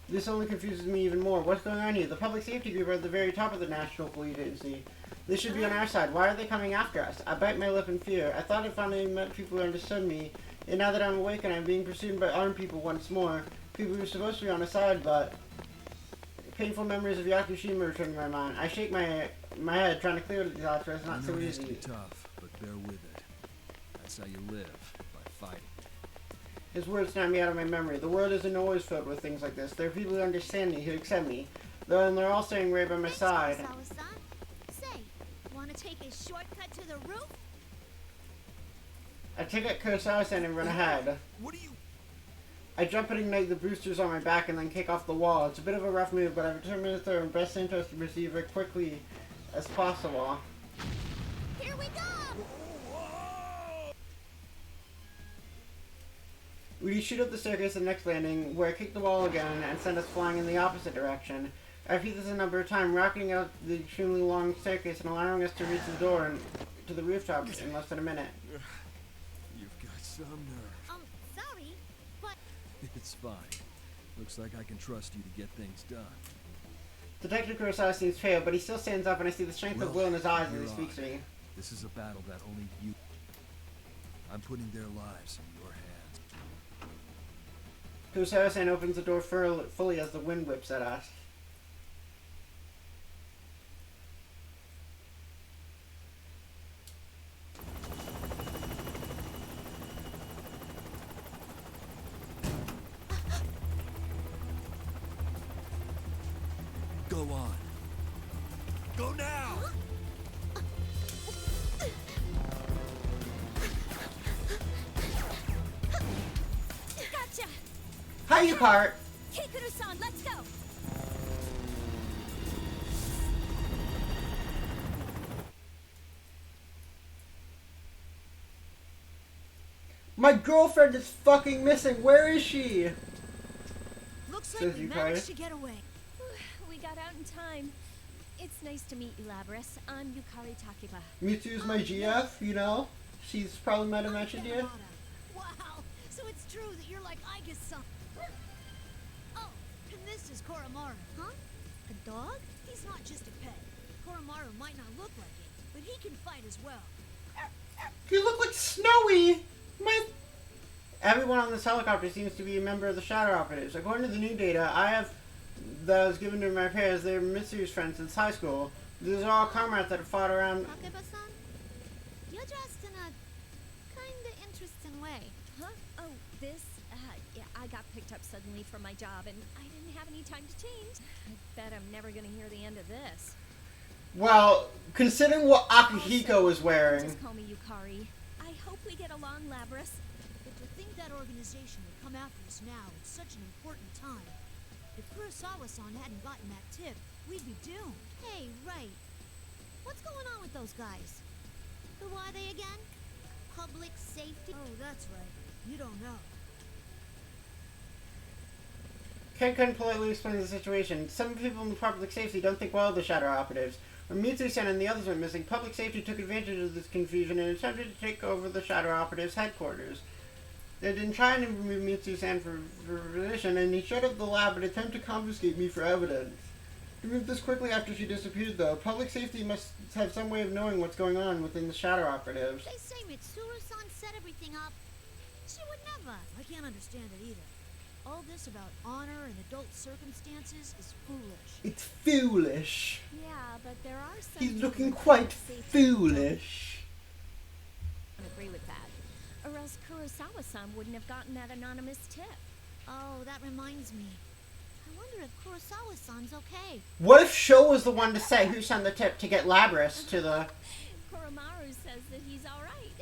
A: This only confuses me even more. What's going on here? The public safety group are at the very top of the National Police Agency. They should be on our side. Why are they coming after us? I bite my lip in fear. I thought I finally met people who understood me, and now that I'm awake and I'm being pursued by armed people once more, people who are supposed to be on the side, but painful memories of Yakushima return to my mind. I shake my head, trying to clear the thoughts, but it's not so
M: I know it has
A: easy.
M: to be tough, but bear with it. That's how you live, by fighting.
A: His words snap me out of my memory. The world isn't always filled with things like this. There are people who understand me, who accept me, though they're all staying right by my side.
I: Kurosawa-san? Say, want to take a shortcut to the roof?
A: I take out Kurosawa-san and run ahead.
M: What are you...
A: I jump and ignite the boosters on my back and then kick off the wall. It's a bit of a rough move, but I've determined it's in our best interest to proceed as quickly as possible.
I: Here we go!
A: We shoot up the staircase at the next landing, where I kick the wall again and send us flying in the opposite direction. I repeat this a number of times, rocketing out the extremely long staircase and allowing us to reach the door and to the rooftop in less than a minute.
M: You've got some nerve.
I: Sorry, but...
M: It's fine. Looks like I can trust you to get things done.
A: Detective Kurosawa seems pale, but he still stands up and I see the strength of will in his eyes as he speaks to me.
M: This is a battle that only you... I'm putting their lives in your hands.
A: Kurosawa-san opens the door fully as the wind whips at us.
M: Go on. Go now!
J: Gotcha!
A: Hi, Yukari!
J: Kekuru-san, let's go!
A: My girlfriend is fucking missing! Where is she?
L: Looks
A: Says
L: like we
A: Yukari.
L: managed to get away.
J: We got out in time. It's nice to meet you, Labris. I'm Yukari Takiba.
A: Mitsu's my GF, you know? She's probably might have mentioned you.
L: Wow, so it's true that you're like Aigus-san. Oh, and this is Koromaru. Huh? A dog? He's not just a pet. Koromaru might not look like it, but he can fight as well.
A: You look like Snowy! Everyone on this helicopter seems to be a member of the Shadow Operatives. According to the new data that was given to my parents, they're Mitsu's friends since high school. These are all comrades that have fought around.
I: Takiba-san, you're dressed in a kinda interesting way.
J: Huh? Oh, this? Yeah, I got picked up suddenly for my job, and I didn't have any time to change. I bet I'm never gonna hear the end of this.
A: Well, considering what Akihiko is wearing.
J: Just call me Yukari. I hope we get along, Labris.
L: But to think that organization would come after us now at such an important time. If Kurosawa-san hadn't gotten that tip, we'd be doomed.
I: Hey, right. What's going on with those guys? Who are they again? Public safety?
L: Oh, that's right. You don't know.
A: Ken politely explains the situation. Some people in public safety don't think well of the Shadow Operatives. When Mitsu-san and the others went missing, public safety took advantage of this confusion and attempted to take over the Shadow Operatives' headquarters. They didn't try to remove Mitsu-san for position, and he shut up the lab and attempted to confiscate me for evidence. To move this quickly after she disappeared, though, public safety must have some way of knowing what's going on within the shadow operatives.
L: They say Mitsuru-san set everything up. She would never. I can't understand it either. All this about honor and adult circumstances is foolish.
A: It's foolish.
J: Yeah, but there are some.
A: He's looking quite foolish.
J: I agree with that. Or else Kurosawa-san wouldn't have gotten that anonymous tip.
L: Oh, that reminds me. I wonder if Kurosawa-san's okay.
A: What if Sho was the one to say who sent the tip to get Labris to the...
J: Koromaru says that he's alright.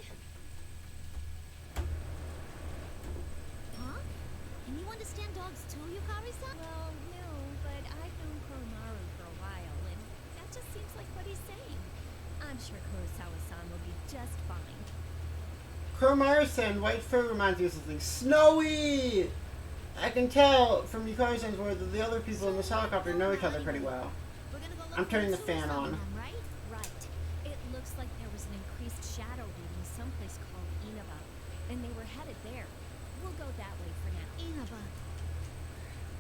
L: Huh? Can you understand dogs too, Yukari-san?
J: Well, no, but I've known Koromaru for a while, and that just seems like what he's saying. I'm sure Kurosawa-san will be just fine.
A: Koromaru-san, white fur reminds me of something snowy! I can tell from Yukari-san's word that the other people in this helicopter know each other pretty well. I'm turning the fan on.
J: Right? Right. It looks like there was an increased shadow reading someplace called Inaba, and they were headed there. We'll go that way for now.
L: Inaba.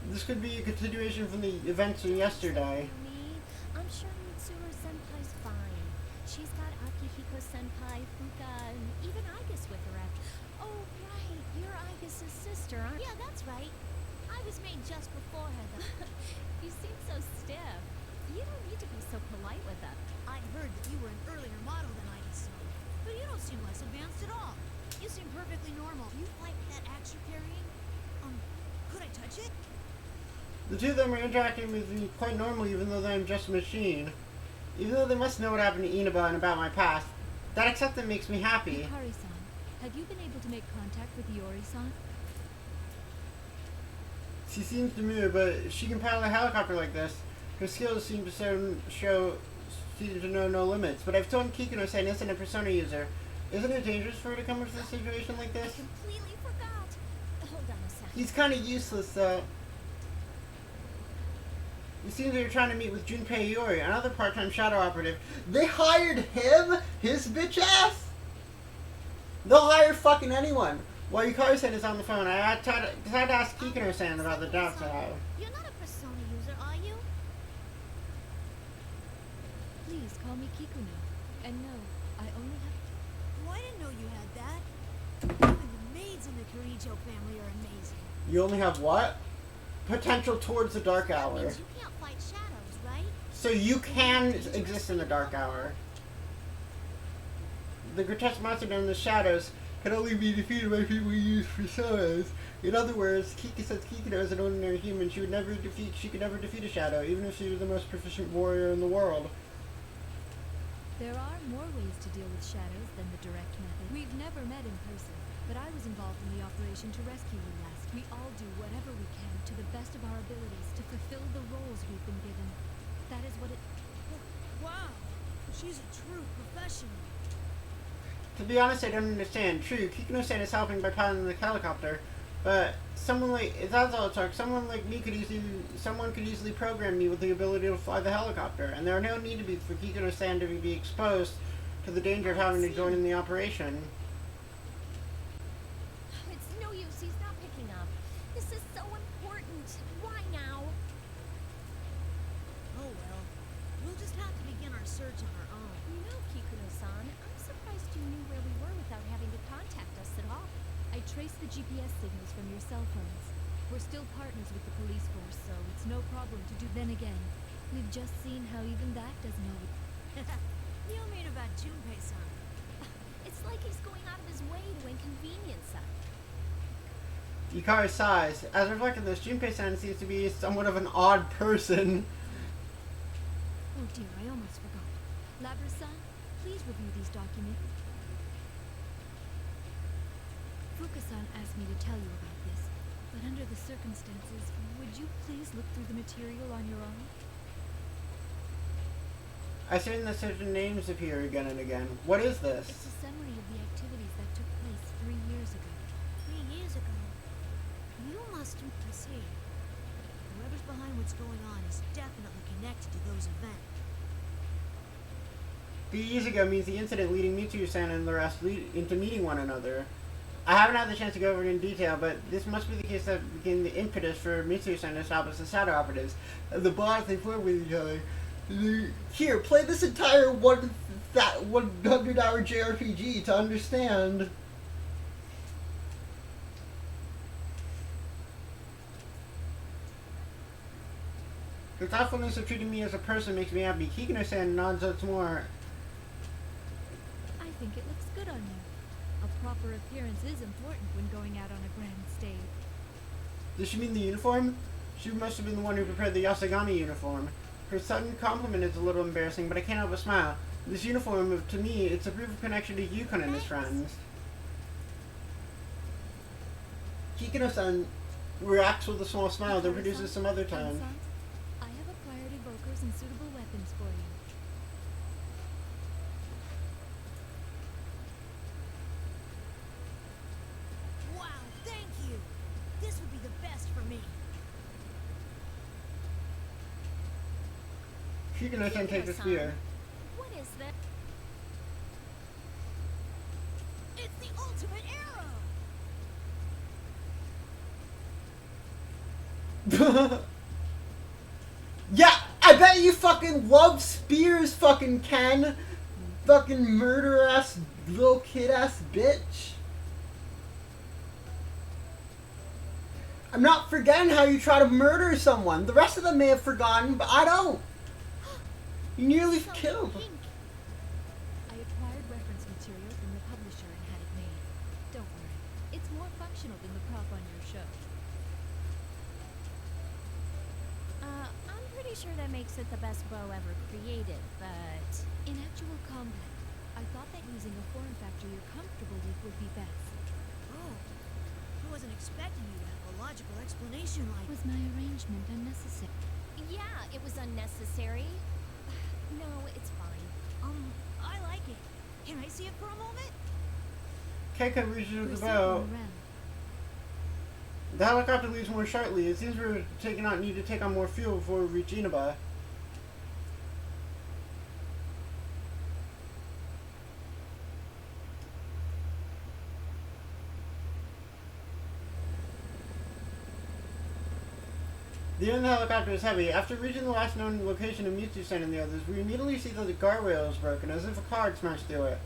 A: This could be a continuation from the events of yesterday.
J: I'm sure Mitsuru-senpai's fine. She's got Akihiko-senpai, Fuka, and even Igus with her after. Oh, right. You're Igus' sister, aren't you?
L: Yeah, that's right. I was made just before her, though.
J: You seem so stiff. You don't need to be so polite with us.
L: I heard that you were an earlier model than Igus-san. But you don't seem less advanced at all. You seem perfectly normal. Do you fight with that axe you're carrying? Could I touch it?
A: The two of them are interacting with me quite normally, even though I'm just a machine. Even though they must know what happened to Inaba and about my past, that acceptance makes me happy.
H: Yukari-san, have you been able to make contact with Iori-san?
A: She seems demure, but she can pilot a helicopter like this. Her skills seem to seem to know no limits. But I've told Kikuno-san isn't a Persona user. Isn't it dangerous for her to come into a situation like this?
J: I completely forgot. Hold on a second.
A: He's kind of useless, though. It seems they're trying to meet with Junpei Iori, another part-time shadow operative. They hired him? His bitch ass? They'll hire fucking anyone. While Yukari-san is on the phone, I decided to ask Kikuno-san about the doubts I have.
L: You're not a Persona user, are you?
H: Please call me Kikuno. And no, I only have...
L: Oh, I didn't know you had that. Even the maids in the Kirijo family are amazing.
A: You only have what? Potential towards the dark hour.
L: That means you can't fight shadows, right?
A: So you can exist in the dark hour. The grotesque monster down in the shadows can only be defeated by people who use personas. In other words, since Kikuno is an ordinary human, she could never defeat a shadow, even if she was the most proficient warrior in the world.
H: There are more ways to deal with shadows than the direct method. We've never met in person, but I was involved in the operation to rescue you last. We all do whatever we can to the best of our abilities to fulfill the roles we've been given. That is what it...
L: Wow, she's a true professional.
A: To be honest, I don't understand. True, Kikuno-san is helping by piloting the helicopter, but someone like someone like me could easily program me with the ability to fly the helicopter, and there are no need to be for Kikuno-san to be exposed to the danger of having to join in the operation.
J: It's no use. He's not picking up. This is so important. Why now?
L: Oh well, we'll just have to begin our search on our own.
J: You know, Kikuno-san, I'm surprised you knew where we were without having to contact us at all.
H: I traced the GPS signals from your cell phones. We're still partners with the police force, so it's no problem to do. Then again, we've just seen how even that doesn't always...
L: You mean about Junpei-san?
J: It's like he's going out of his way to inconvenience us.
A: Yukari sighs. As reflected in this, Junpei-san seems to be somewhat of an odd person.
H: Oh dear, I almost forgot. Labra-san, please review these documents. Fuka-san asked me to tell you about this, but under the circumstances, would you please look through the material on your own?
A: I've seen that certain names appear again and again. What is this?
H: It's a summary of the activities that took place 3 years ago.
L: 3 years ago? You must... I see. Whoever's behind what's going on is definitely connected to those events.
A: 3 years ago means the incident leading Mitsuru-san and the rest into meeting one another. I haven't had the chance to go over it in detail, but this must be the case that became the impetus for Mitsu-san to establish the shadow operatives, the bonds they form with each other. Here, play this entire 100-hour JRPG to understand. The thoughtfulness of treating me as a person makes me happy. Kikino-san nods once more.
N: I think it looks good on you. A proper appearance is important when going out on a grand stage.
A: Does she mean the uniform? She must have been the one who prepared the Yasagami uniform. Her sudden compliment is a little embarrassing, but I can't help but smile. This uniform, to me, it's a proof of connection to Yukon and his friends. Kikino-san reacts with a small smile, then produces some other time.
N: I have acquired evokers and suitable weapons for you.
L: Wow, thank you! This would be the best for me.
A: Kikino-san takes a spear.
J: What is that?
L: It's the ultimate arrow!
A: Yeah, I bet you fucking love spears, fucking Ken. Fucking murder-ass, little kid-ass bitch. I'm not forgetting how you try to murder someone. The rest of them may have forgotten, but I don't. You nearly killed.
N: I acquired reference material from the publisher and had it made. Don't worry, it's more functional than the prop on your show.
C: I'm pretty sure that makes it the best bow ever created, but...
N: In actual combat, I thought that using a form factor you're comfortable with would be best.
L: Oh, I wasn't expecting you to have a logical explanation like...
N: Was my arrangement unnecessary?
C: Yeah, it was unnecessary. No, it's fine.
L: I like it. Can I see it for a moment?
A: Keiko reaches with the bow.
N: Around.
A: The helicopter leaves more shortly. It seems we're need to take on more fuel before we reach Inaba. The air in the helicopter is heavy. After reaching the last known location of Mitsu-san and the others, we immediately see that the guardrail is broken, as if a car had smashed through it.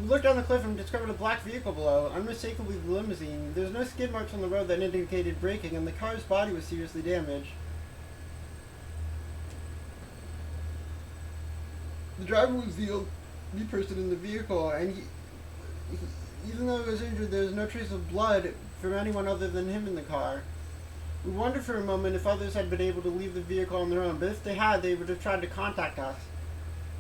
A: We looked down the cliff and discovered a black vehicle below, unmistakably the limousine. There's no skid marks on the road that indicated braking, and the car's body was seriously damaged. The driver was the only person in the vehicle, and even though he was injured, there was no trace of blood from anyone other than him in the car. We wondered for a moment if others had been able to leave the vehicle on their own, but if they had, they would have tried to contact us.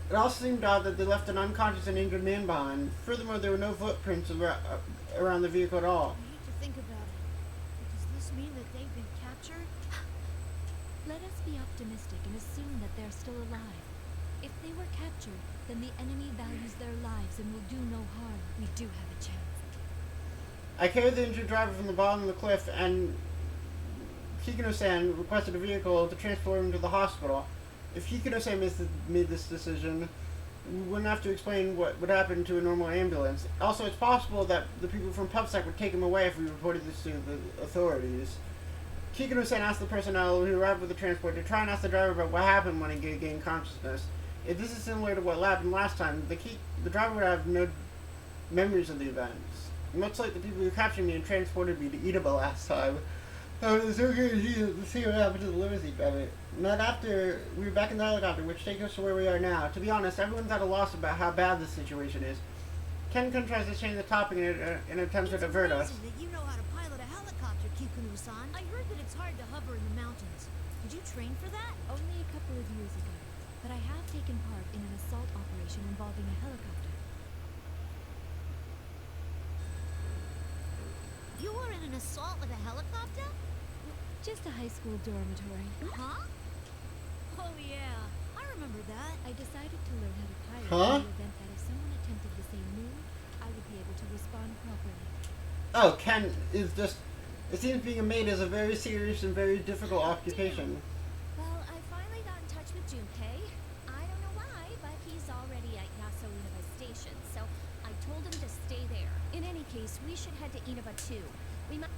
A: It also seemed odd that they left an unconscious and injured man behind. Furthermore, there were no footprints around the vehicle at all.
L: I hate to think about it. But does this mean that they've been captured?
N: Let us be optimistic and assume that they're still alive. If they were captured, then the enemy values their lives and will do no harm. We do have a chance.
A: I carried the injured driver from the bottom of the cliff, and Kikino-san requested a vehicle to transport him to the hospital. If Kikino-san made this decision, we wouldn't have to explain what would happen to a normal ambulance. Also, it's possible that the people from PubSec would take him away if we reported this to the authorities. Kikino-san asked the personnel who arrived with the transport to try and ask the driver about what happened when he gained consciousness. If this is similar to what happened last time, the driver would have no memories of the events. Much like the people who captured me and transported me to Inaba last time. There's no guarantee to see what happened to the limousine driver. Not after we were back in the helicopter, which takes us to where we are now. To be honest, everyone's at a loss about how bad the situation is. Ken tries to change the topic in an attempt to divert us.
L: It's amazing that you know how to pilot a helicopter, Kikuno-san. I heard that it's hard to hover in the mountains. Did you train for that?
N: Only a couple of years ago, but I have taken part in an assault operation involving a helicopter.
L: You were in an assault with a helicopter?
N: Just a high school dormitory.
L: Huh? Oh yeah, I remember that.
N: I decided to learn how to pilot in the event that if someone attempted the same move, I would be able to respond properly.
A: Oh, Ken is just... It seems being a maid is a very serious and very difficult occupation.
C: Well, I finally got in touch with Junpei. I don't know why, but he's already at Yaso Inaba Station, so I
J: told him to stay there. In any case, we should head to Inaba too. We might.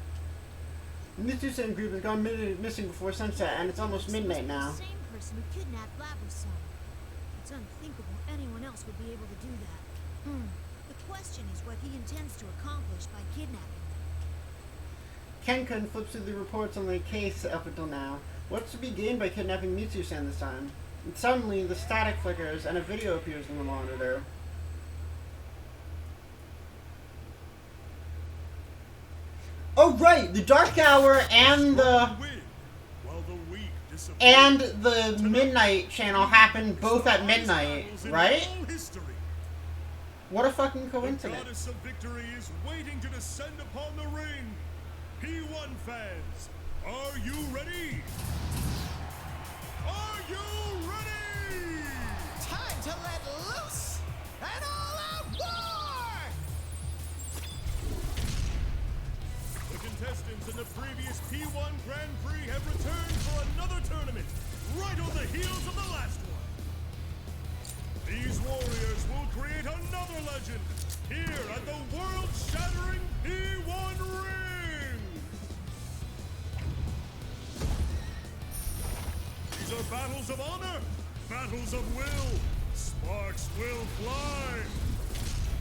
A: Mitsu-san group has gone missing before sunset, and it's almost midnight now.
L: The same person who kidnapped Labu-san. It's unthinkable anyone else would be able to do that. The question is what he intends to accomplish by kidnapping them.
A: Ken-kun flips through the reports on the case up until now. What's to be gained by kidnapping Mitsu-san this time? And suddenly, the static flickers and a video appears on the monitor. Oh right, the Dark Hour and the Midnight channel happened both at midnight, right? What a fucking coincidence.
E: The goddess of victory is waiting to descend upon the ring. P1 fans, are you ready? Are you ready?
D: Time to let loose an all-out war!
E: The contestants in the previous P1 Grand Prix have returned for another tournament, right on the heels of the last one. These warriors will create another legend here at the world-shattering P1 ring! These are battles of honor, battles of will. Sparks will fly.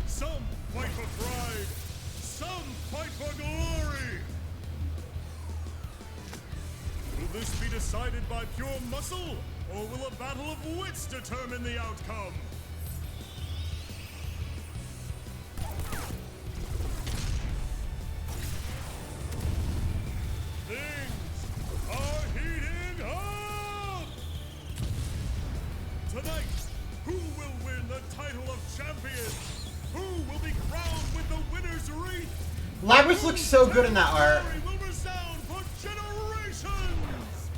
E: Some fight for pride, some fight for glory. Will this be decided by pure muscle, or will a battle of wits determine the outcome? Things are heating up! Tonight, who will win the title of champion? Who will be crowned with the winner's wreath?
A: Labras looks so good in that art.
E: Will resound for generations!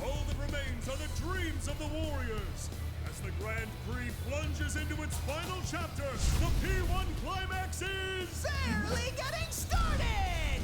E: All that remains are the dreams of the warriors. As the Grand Prix plunges into its final chapter, the P1 climax is
D: barely getting started!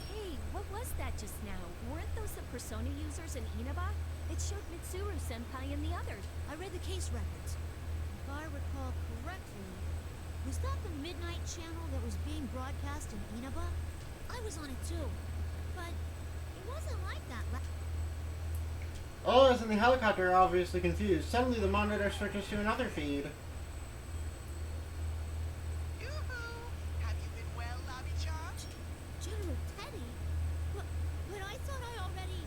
J: Hey, what was that just now? Weren't those the Persona users in Inaba? It showed Mitsuru-senpai and the others.
L: I read the case records. If I recall correctly, was that the Midnight channel that was being broadcast in Inaba? I was on it too, but it wasn't like that.
A: All of us in the helicopter are obviously confused. Suddenly the monitor switches to another feed.
D: Have you been well, Lobby-chan?
L: General Teddy? But I thought I already...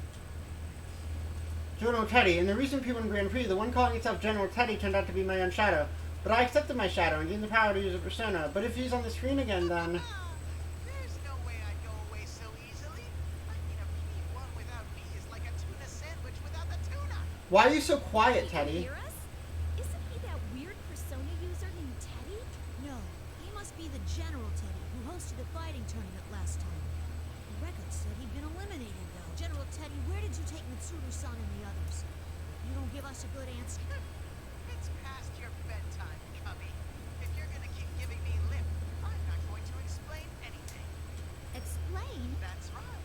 A: General Teddy. In the recent P1 Grand Prix, the one calling itself General Teddy turned out to be my own shadow. But I accepted my shadow and gained the power to use a persona. But if he's on the screen again, then...
D: There's no way I'd go away so easily. I mean, a P1 without me is like a tuna sandwich without the tuna.
A: Why are you so quiet,
J: Can
A: Teddy?
J: you hear us? Isn't he that weird Persona user named Teddy?
L: No, he must be the General Teddy who hosted the fighting tournament last time. The records said he'd been eliminated, though. General Teddy, where did you take Mitsuru-san and the others? You don't give us a good answer.
D: It's past your bedtime, Cubby. If you're gonna keep giving me lip, I'm not going to explain anything.
J: Explain?
D: That's right.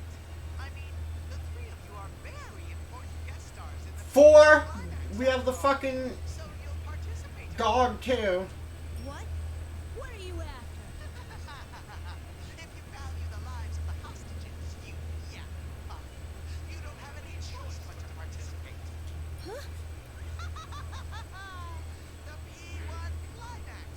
D: I mean, the three of you are very important guest stars in the
A: 4! We have the fucking
D: so you'll participate.
A: dog, too.
L: What? What are you after?
D: If you value the lives of the hostages, you don't have any choice but to participate.
J: Huh?
D: The P1 climax.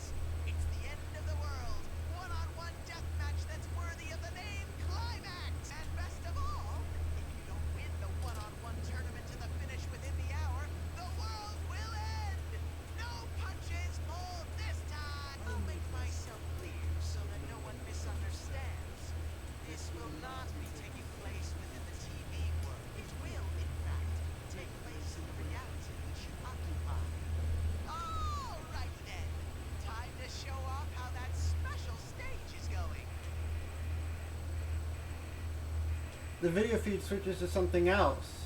D: It's the end of the world. One-on-one death match that's worthy of the name Climax. And best of all, if you don't win the one-on-one tournament to the finish within the hour, the world will end. No punches pulled this time. I'll make myself clear so that no one misunderstands. This will not be taking place within the TV world. It will, in fact, take place in the reality which you occupy. Alrighty then. Time to show off how that special stage is going.
A: The video feed switches to something else.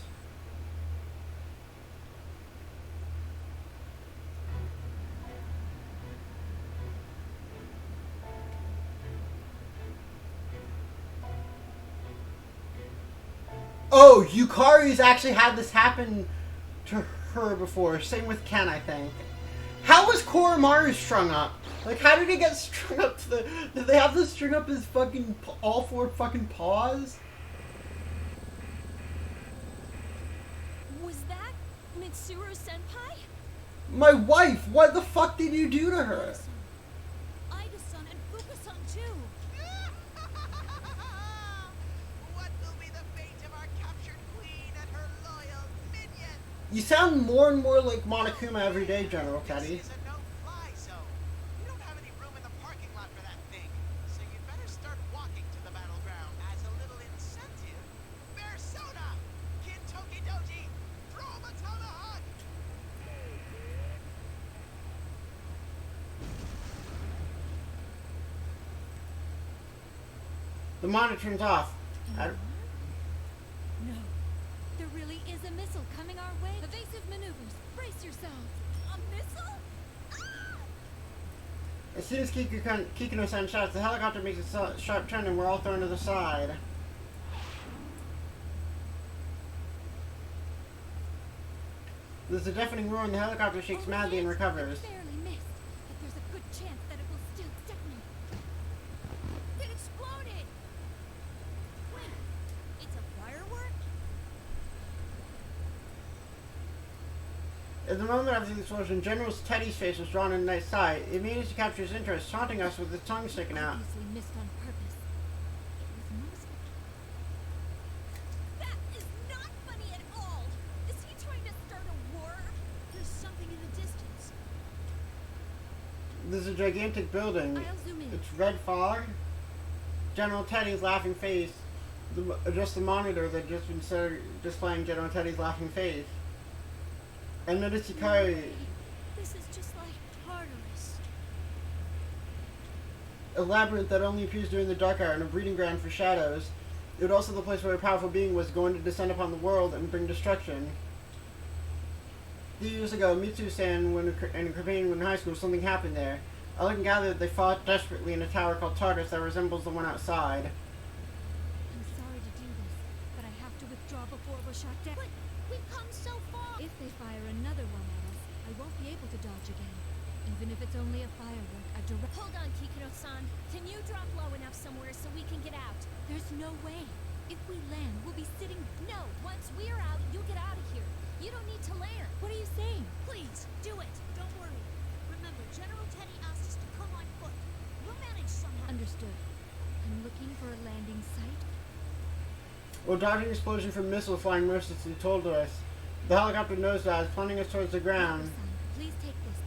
A: Oh, Yukari's actually had this happen to her before. Same with Ken, I think. How was Koromaru strung up? Like, how did he get strung up to the... Did they have to string up his fucking... all 4 fucking paws?
N: Was that Mitsuru-senpai?
A: My wife! What the fuck did you do to her?
L: Aiga-san and Fuka-san too.
D: What will be the fate of our captured queen and her loyal minions?
A: You sound more and more like Monokuma every day, General Teddy.
D: This is a no-fly zone. We don't have any room in the parking lot for that thing, so you'd better start walking to the battleground. As a little incentive, Persona! Kintoki Doji! Throw him a tomahawk!
A: The monitoring's off.
N: No. There really is a missile coming our way. Evasive maneuvers. Brace yourselves. A missile?
A: As soon as Kikuno-san shouts, the helicopter makes a sharp turn and we're all thrown to the side. There's a deafening roar and the helicopter shakes madly and recovers.
N: Barely missed, but there's a good chance that it will still detonate.
L: It exploded! Wait, it's a firework?
A: At the moment after the explosion, General Teddy's face was drawn in the night's sight. It managed to capture his interest, taunting us with his tongue sticking out.
N: Obviously missed on purpose. It was most...
L: That is not funny at all! Is he trying to start a war? There's something in the distance.
A: There's a gigantic building.
N: I'll zoom in.
A: It's red fog. General Teddy's laughing face. Adjust the monitor that just been displaying General Teddy's laughing face. And notice Yukari,
L: This is just like Tartarus.
A: a labyrinth that only appears during the dark hour and a breeding ground for shadows. It was also the place where a powerful being was going to descend upon the world and bring destruction. A few years ago, Mitsu-san and Khepri were in high school, something happened there. All I can gather that they fought desperately in a tower called Tartarus that resembles the one outside.
N: I'm sorry to do this, but I have to withdraw before we're shot down.
L: But we've come so far!
N: If they fire another one at us, I won't be able to dodge again. Even if it's only a firework, a direct...
L: Hold on, Kikuno-san. Can you drop low enough somewhere so we can get out?
N: There's no way. If we land, we'll be sitting...
L: No, once we're out, you get out of here. You don't need to land.
N: What are you saying?
L: Please, do it. Don't worry. Remember, General Teddy asked us to come on foot. We'll manage somehow.
N: Understood. I'm looking for a landing site.
A: While dodging an explosion from missiles flying mercilessly told us, the helicopter nosedives, plunging us towards the ground.
N: Please take this.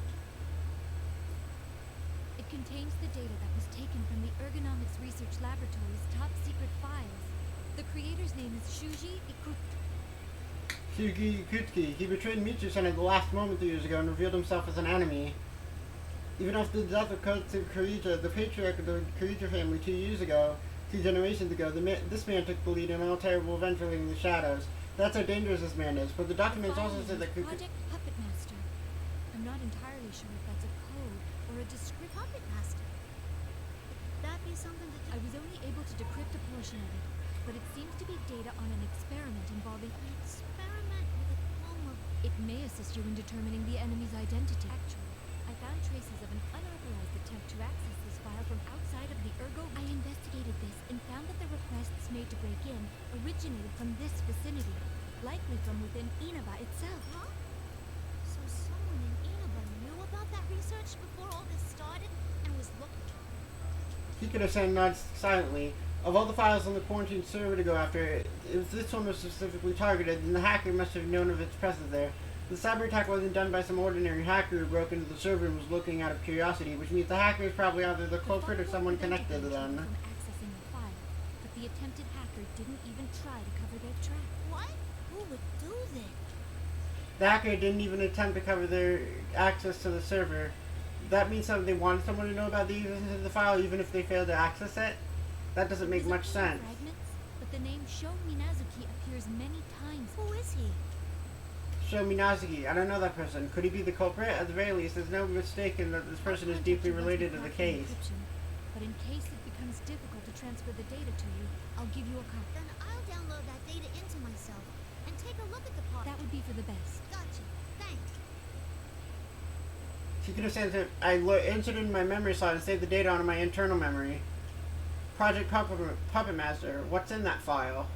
N: It contains the data that was taken from the Ergonomics Research Laboratory's top secret files. The creator's name is Shuji
A: Ikuki. He betrayed Mitsu-san at the last moment 2 years ago and revealed himself as an enemy. Even after the death of Kotsu Kurita, the patriarch of the Kurita family 2 years ago, 2 generations ago, this man took the lead in all terrible events relating to the shadows. That's how dangerous this man is, but the documents also say that
N: Project Puppet Master. I'm not entirely sure if that's a code or a description.
L: Puppet Master. That'd be something to do.
N: I was only able to decrypt a portion of it, but it seems to be data on an experiment involving...
L: An experiment with a clone of...
N: It may assist you in determining the enemy's identity. Actually, I found traces of an unauthorized attempt to access this file from outside of the Ergo... I investigated this and found that the requests made to break in originated from this vicinity, likely from within Inaba itself.
L: Huh? So someone in Inaba knew about that research before all this started and was looking...
A: Kikuno-san nods silently. Of all the files on the quarantine server to go after, if this one was specifically targeted, then the hacker must have known of its presence there. The cyber attack wasn't done by some ordinary hacker who broke into the server and was looking out of curiosity, which means the hacker is probably either the culprit or someone connected to them.
N: From accessing the file, but the attempted hacker didn't even try to cover their track.
L: What? Who would do this?
A: The hacker didn't even attempt to cover their access to the server. That means that they wanted someone to know about the existence of the file even if they failed to access it? That doesn't make much sense.
N: Fragments, but the name Sho Minazuki appears many times.
L: Who is he?
A: Sho Minazuki, I don't know that person. Could he be the culprit? At the very least, there's no mistaking that this person is deeply related to the case.
N: But in case it becomes difficult to transfer the data to you, I'll give you a copy.
I: Then I'll download that data into myself and take a look at the part.
N: That would be for the best.
I: Gotcha. Thanks.
A: She could have said that I inserted in my memory slot and saved the data onto my internal memory. Project Puppet Master. What's in that file?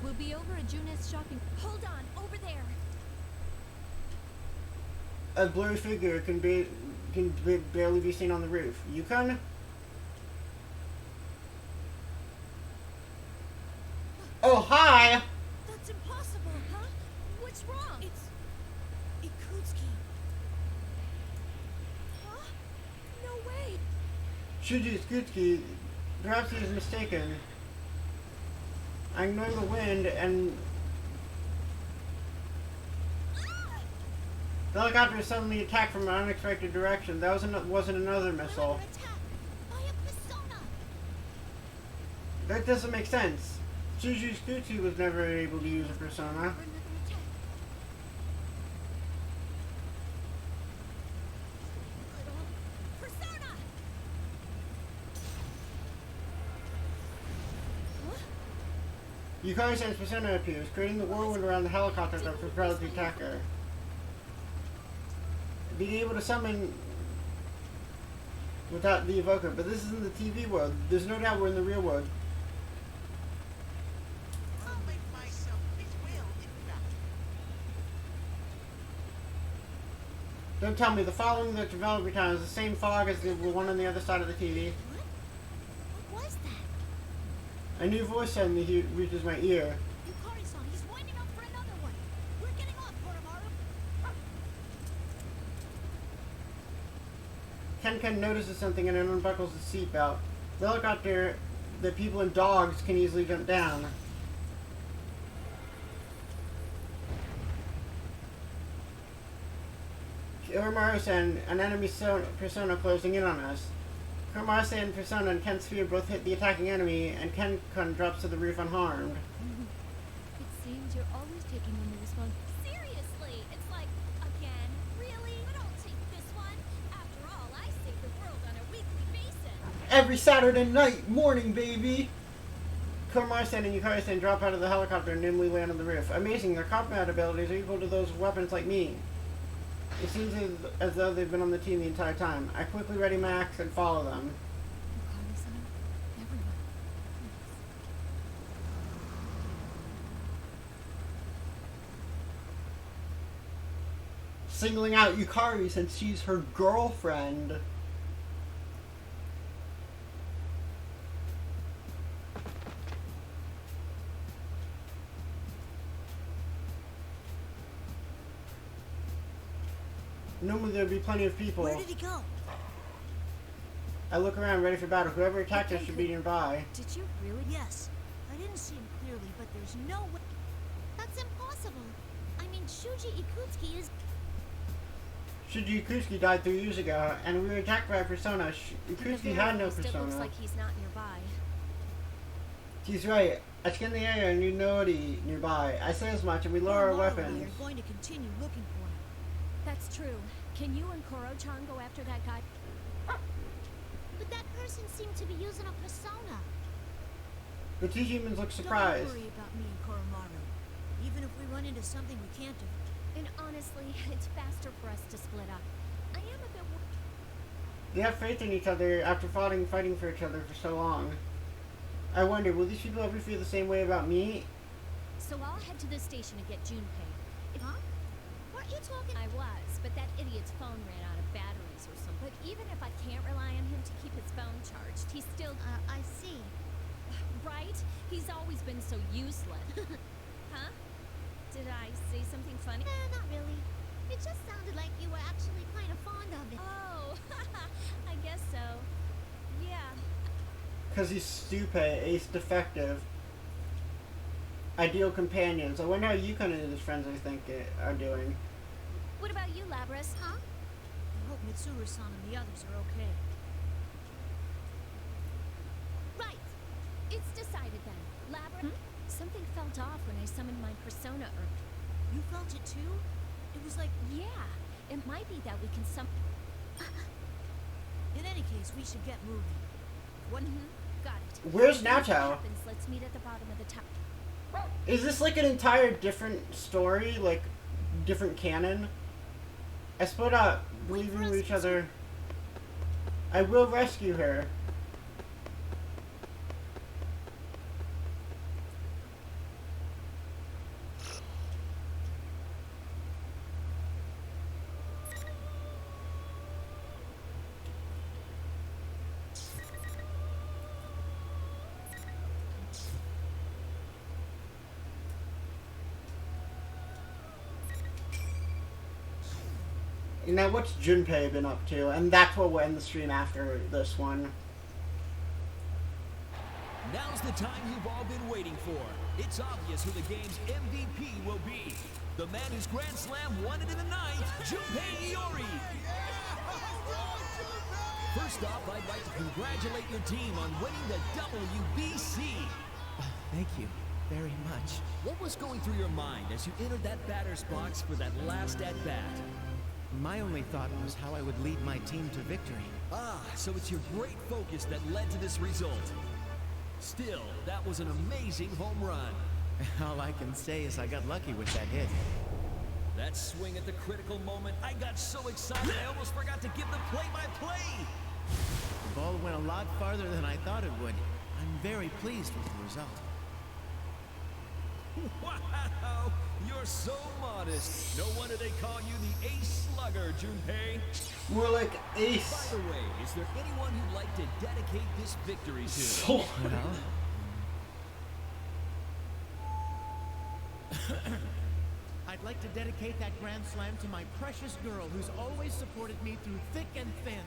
N: We'll be over at Junes shopping.
J: Hold on, over there.
A: A blurry figure can barely be seen on the roof. Yukon? Oh, hi!
L: That's impossible, huh?
J: What's wrong?
L: It's Ikutsuki.
J: Huh? No way.
A: Shuji Skutsuki, perhaps he is mistaken. I ignore the wind and the helicopter suddenly attacked from an unexpected direction. That wasn't another missile. That doesn't make sense. Shuji Skutsuki was never able to use a persona. Yukari San's persona appears, creating the whirlwind around the helicopter that propels the attacker. Being able to summon without the evoker, but this isn't the TV world. There's no doubt we're in the real world.
D: I'll make myself his will, in fact.
A: Don't tell me the following that development time is the same fog as the one on the other side of the TV.
I: What was that?
A: A new voice suddenly reaches my ear.
L: Yukari-san, he's winding up for another one. We're getting off, Koromaru.
A: Ken notices something and then unbuckles his seatbelt. The helicopter that people and dogs can easily jump down. Koromaru-san, an enemy persona closing in on us. Koromaru-san persona and Ken's sphere both hit the attacking enemy, and Ken drops to the roof unharmed.
N: It seems you're always taking on the responsibility.
J: Seriously, it's like, again, really? But I'll take this one. After all, I save the world on a weekly basis.
A: Every Saturday night, morning, baby! Koromaru-san and Yukari-san drop out of the helicopter and nimbly land on the roof. Amazing, their combat abilities are equal to those of weapons like me. It seems as though they've been on the team the entire time. I quickly ready my axe and follow them.
N: Yukari-san, everyone.
A: Singling out Yukari since she's her girlfriend. Normally there'd be plenty of people.
L: Where did he go?
A: I look around ready for battle. Whoever attacked us should be nearby.
L: Did you really? Yes. I didn't see him clearly, but there's no way.
I: That's impossible. I mean, Shuji Ikutsuki is...
A: Shuji Ikutsuki died 3 years ago, and we were attacked by a persona. Ikutsuki had no
J: It looks
A: persona.
J: like he's not nearby.
A: She's right. I scanned the area and knew nobody nearby. I say as much, and we lower our
L: Koromaru and I
A: weapons.
L: are going to continue looking for him.
J: That's true. Can you and Koro-chan go after that guy?
I: But that person seemed to be using a persona.
A: The two humans look
L: Don't
A: surprised.
L: worry about me and Koromaru. Even if we run into something we can't do.
J: And honestly, it's faster for us to split up. I am a bit
A: They have faith in each other after fighting for each other for so long. I wonder, will these people ever feel the same way about me?
J: So I'll head to the station and get Junpei.
I: Huh? Weren't you talking?
J: I was, but that idiot's phone ran out of batteries or something. But even if I can't rely on him to keep his phone charged, he's still...
I: I see.
J: Right? He's always been so useless. Huh? Did I say something funny?
I: Not really. It just sounded like you were actually kind of fond of it.
J: Oh, I guess so. Yeah.
A: Because he's stupid, ace defective. Ideal companions. I wonder how Yukon and his friends are doing.
J: What about you, Labras?
I: Huh?
L: I hope Mitsuru-san and the others are okay.
J: Right. It's decided then. Labras... Something felt off when I summoned my persona earlier.
L: You felt it too? It was like...
J: Yeah. It might be that we can
L: In any case, case, we should get moving. What?
N: Got it.
A: Where's
N: If anything
A: Naoto?
N: happens, let's meet at the bottom of the tower.
A: Is this like an entire different story? Like, different canon? I split up, believing in each other. I will rescue her. Now, what's Junpei been up to? And that's what we'll end the stream after this one.
M: Now's the time you've all been waiting for. It's obvious who the game's MVP will be. The man whose Grand Slam won it in the ninth, Junpei Iori. First off, I'd like to congratulate your team on winning the WBC.
D: Thank you very much.
M: What was going through your mind as you entered that batter's box for that last at-bat?
D: My only thought was how I would lead my team to victory.
M: Ah, so it's your great focus that led to this result. Still, that was an amazing home run.
D: All I can say is I got lucky with that hit.
M: That swing at the critical moment, I got so excited I almost forgot to give the play-by-play.
D: The ball went a lot farther than I thought it would. I'm very pleased with the result.
M: Wow, you're so modest. No wonder they call you the ace slugger, Junpei.
A: More like ace.
M: By the way, is there anyone you'd like to dedicate this victory to?
D: Well, I'd like to dedicate that Grand Slam to my precious girl who's always supported me through thick and thin.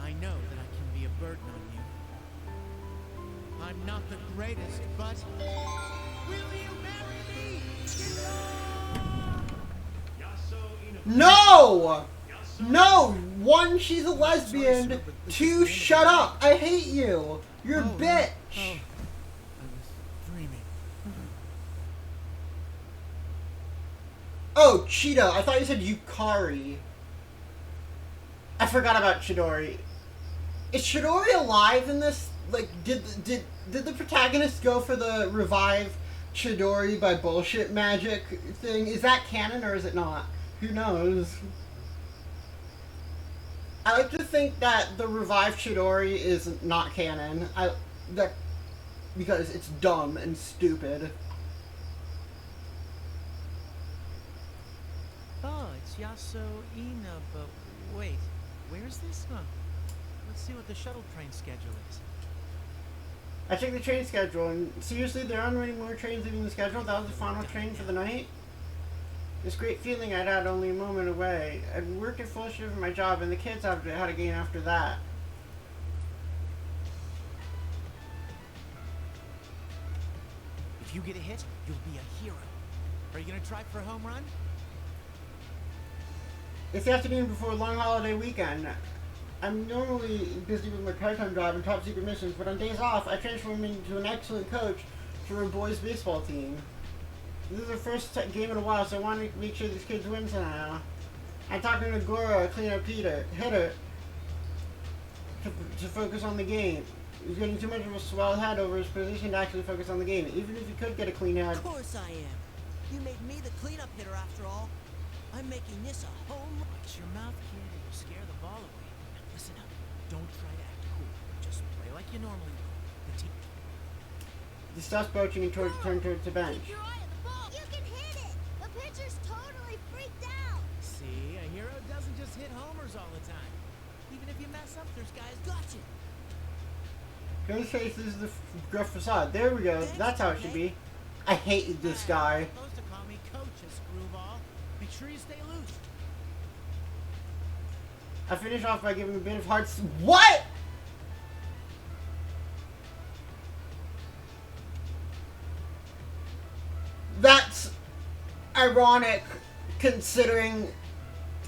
D: I know that I can be a burden on you. I'm not the greatest, but will you marry me?
A: No! No! One, she's a lesbian. Two, shut up. I hate you. You're a bitch.
D: I was dreaming.
A: Oh, Cheetah. I thought you said Yukari. I forgot about Chidori. Is Chidori alive in this? Like, did the protagonist go for the revive Chidori by bullshit magic thing? Is that canon or is it not? Who knows? I like to think that the revive Chidori is not canon. Because it's dumb and stupid.
D: Oh, it's Yaso Ina, but wait, where's this one? Let's see what the shuttle train schedule is.
A: I checked the train schedule, and seriously, there aren't any more trains leaving the schedule. That was the final train for the night. This great feeling I'd had only a moment away. I'd worked at full shift for my job, and the kids had a game after that.
D: If you get a hit, you'll be a hero. Are you gonna try for a home run?
A: It's the afternoon before a long holiday weekend. I'm normally busy with my part-time job and top secret missions, but on days off, I transform into an excellent coach for a boys' baseball team. This is their first game in a while, so I want to make sure these kids win somehow. I'm talking to Goro, a cleanup hitter, to focus on the game. He's getting too much of a swell head over his position to actually focus on the game, even if he could get a clean head.
O: Of course I am. You made me the cleanup hitter after all. I'm making this a home run.
D: Watch your mouth, kid, or you'll scare the ball away. Now listen up. Don't try to act cool. Just play like you normally would. The team.
A: He stops poaching and turns towards the bench.
I: Keep your eye on the ball. You can hit it. The pitcher's totally freaked out.
D: See, a hero doesn't just hit homers all the time. Even if you mess up, there's guys got you.
A: His face is the gruff facade. There we go. That's how it should be. I hate this guy.
D: You're supposed to call me coach, a screwball. Make sure you stay loose.
A: I finish off by giving a bit of hearts. What? That's ironic, considering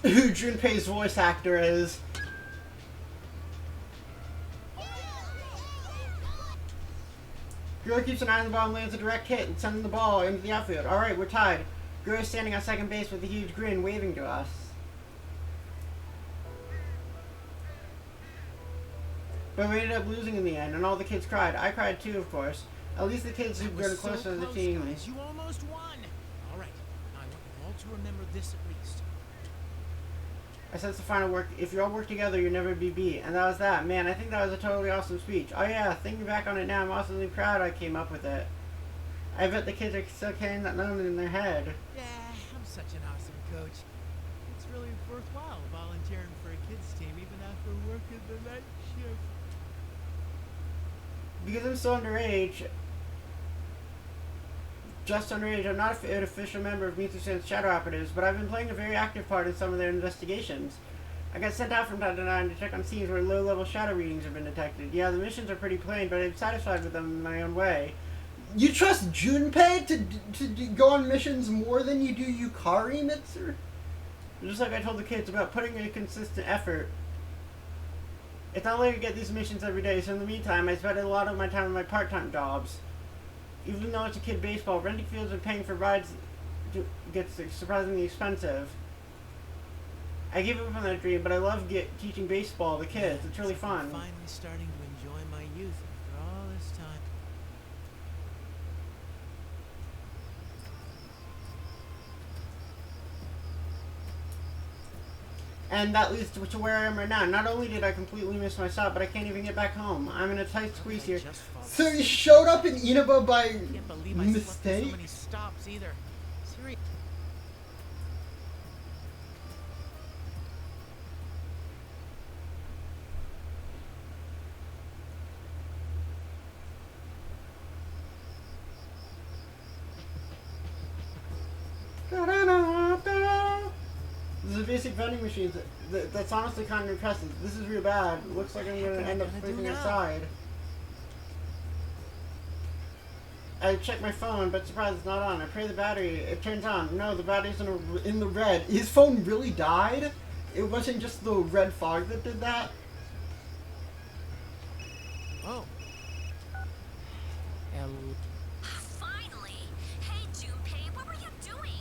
A: who Junpei's voice actor is. Guro keeps an eye on the ball and lands a direct hit and sending the ball into the outfield. Alright, we're tied. Guro's standing on second base with a huge grin, waving to us. But we ended up losing in the end, and all the kids cried. I cried too, of course. At least the kids who've grown closer to the team.
D: Guys. You almost won. All right, I want you all to remember this at least.
A: I said it's the final work. If you all work together, you'll never be beat. And that was that. Man, I think that was a totally awesome speech. Oh yeah, thinking back on it now, I'm awesomely proud I came up with it. I bet the kids are still carrying that moment in their head.
D: Yeah, I'm such an awesome coach. It's really worthwhile volunteering for a kids team even after working the night shift.
A: Because I'm so underage, just underage, I'm not an official member of Mitsu-san's Shadow Operatives, but I've been playing a very active part in some of their investigations. I got sent out from time to time to check on scenes where low-level shadow readings have been detected. Yeah, the missions are pretty plain, but I'm satisfied with them in my own way. You trust Junpei to go on missions more than you do Yukari, Mitsu? Just like I told the kids about putting in a consistent effort. It's not like I get these missions every day, so in the meantime, I spend a lot of my time on my part-time jobs. Even though it's a kid baseball, renting fields and paying for rides gets surprisingly expensive. I gave up on that dream, but I love teaching baseball to kids. It's really fun.
D: I'm finally starting to enjoy my youth after all this time.
A: And that leads to where I am right now. Not only did I completely miss my stop, but I can't even get back home. I'm in a tight squeeze here. So you showed up in Inaba by mistake?
D: So many stops either. Seriously.
A: This is a basic vending machine. That's honestly kind of impressive. This is real bad. Looks like I'm going to end up sleeping aside. I checked my phone, but surprise, it's not on. I pray the battery. It turns on. No, the battery's in the red. His phone really died? It wasn't just the red fog that did that?
D: Oh.
C: Finally! Hey, Junpei, what were you doing?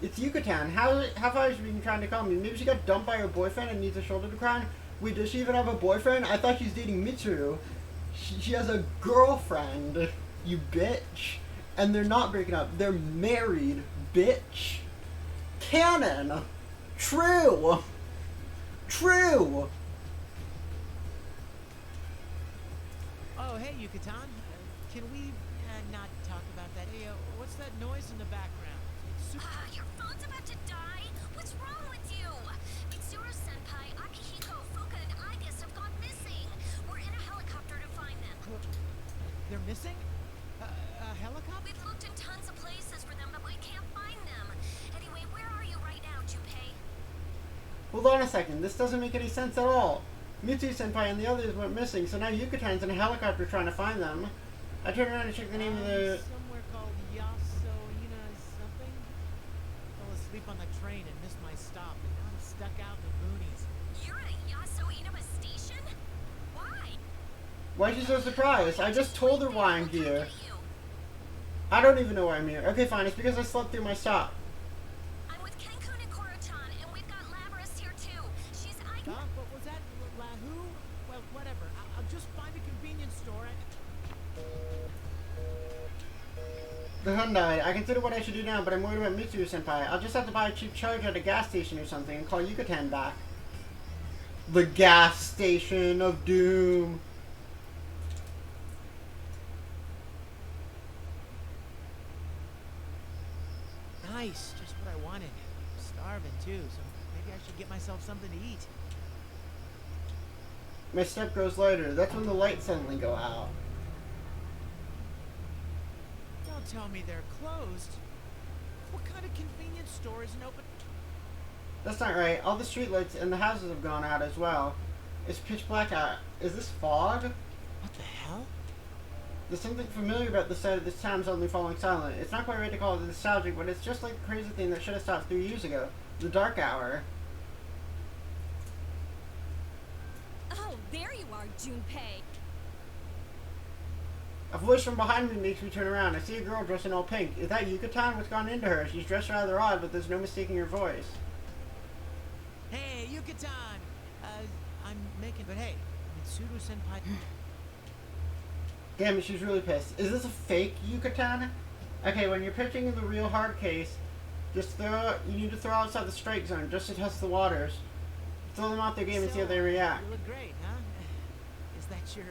A: It's Yucatan. How far has she been trying to call me? Maybe she got dumped by her boyfriend and needs a shoulder to cry on? Wait, does she even have a boyfriend? I thought she's dating Mitsuru. She has a girlfriend, you bitch. And they're not breaking up. They're married, bitch. Canon. True. True.
D: Oh, hey, Yucatan. Can we not talk about that? Hey, what's that noise in the background? It's super...
C: Your phone's about to die? What's wrong with you? Mitsuru-senpai, Akihiko, Fuka, and Igus have gone missing. We're in a helicopter to find them.
D: They're missing? A helicopter?
C: We've looked in tons of places for them, but we can't find them. Anyway, where are you right now, Junpei?
A: Hold on a second. This doesn't make any sense at all. Mitsu-senpai and the others went missing, so now Yucatan's in a helicopter trying to find them. I turned around and checked the name of the...
D: Somewhere called Yasoina something? Fell asleep on the train and missed my stop, and now I'm stuck out in the boonies.
C: You're at Yasoina station? Why?
A: Why is she so surprised? I just told her why I'm here. I don't even know why I'm here. Okay, fine. It's because I slept through my stop.
C: I'm with Kenkun and Koro-chan, and we've got Labrys here too. She's...
D: Huh? What was that? Who? Well, whatever. I'll just find a convenience store and...
A: The Hyundai. I consider what I should do now, but I'm worried about Mitsuru-senpai. I'll just have to buy a cheap charger at a gas station or something and call Yucatan back. The gas station of doom.
D: Nice. Just what I wanted. I'm starving too, so maybe I should get myself something to eat.
A: My step grows lighter. That's when the lights suddenly go out.
D: Don't tell me they're closed. What kind of convenience store isn't open?
A: That's not right. All the streetlights and the houses have gone out as well. It's pitch black out. Is this fog?
D: What the hell?
A: There's something familiar about the sight of this town suddenly falling silent. It's not quite right to call it nostalgic, but it's just like the crazy thing that should have stopped 3 years ago. The dark hour.
J: Oh, there you are, Junpei.
A: A voice from behind me makes me turn around. I see a girl dressed in all pink. Is that Yucatan? What's gone into her? She's dressed rather odd, but there's no mistaking her voice.
D: Hey, Yucatan!
O: I'm making. But hey, Mitsuru Senpai.
A: Damn it, she's really pissed. Is this a fake Yucatan? Okay, when you're pitching the real hard case, you need to throw outside the strike zone just to test the waters. Throw them out their game and see how they react.
O: You look great, huh? Is that your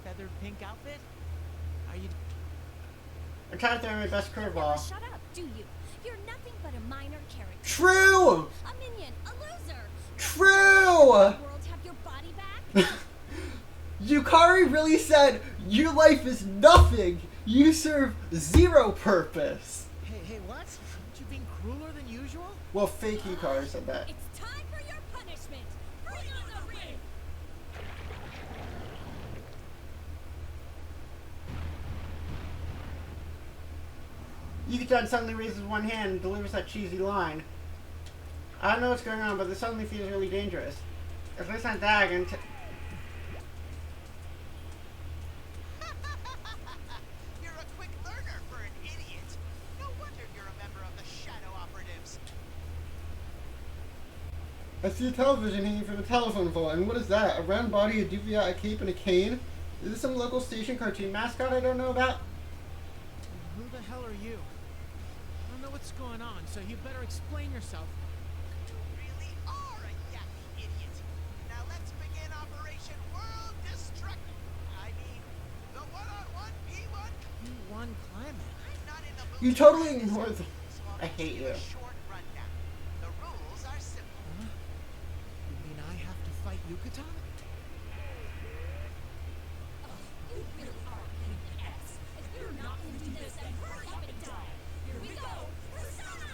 O: feathered pink outfit? Are you?
A: I'm trying to throw my best curveball.
K: Shut up, do you? You're nothing but a minor character.
A: True!
K: A minion, a loser.
A: True!
K: World have your body back?
A: Yukari really said, your life is nothing. You serve zero purpose.
O: Hey, what? Aren't you being crueler than usual?
A: Well, fake Yukari said that.
K: It's time for your punishment. Bring on the ring.
A: Yucatan suddenly raises one hand and delivers that cheesy line. I don't know what's going on, but this suddenly feels really dangerous. If it's not that, I'm
D: You're a quick learner for an idiot. No wonder you're a member of the Shadow Operatives.
A: I see a television hanging from the telephone pole, and what is that? A round body, a doobie, a cape, and a cane? Is this some local station cartoon mascot I don't know about?
O: Who the hell are you? I don't know what's going on, so you better explain yourself.
D: You really are a yappy idiot. Now let's begin Operation World Destruction. I mean, the one-on-one P1.
O: P1 climax.
D: I'm not in the mood.
A: You totally ignore the... I hate you.
D: A short rundown. The rules are simple.
O: Huh? You mean I have to fight Yucatan?
K: You really are a pain in the ass. If you're not going to do this, then hurry up and die. Here we go. Persona!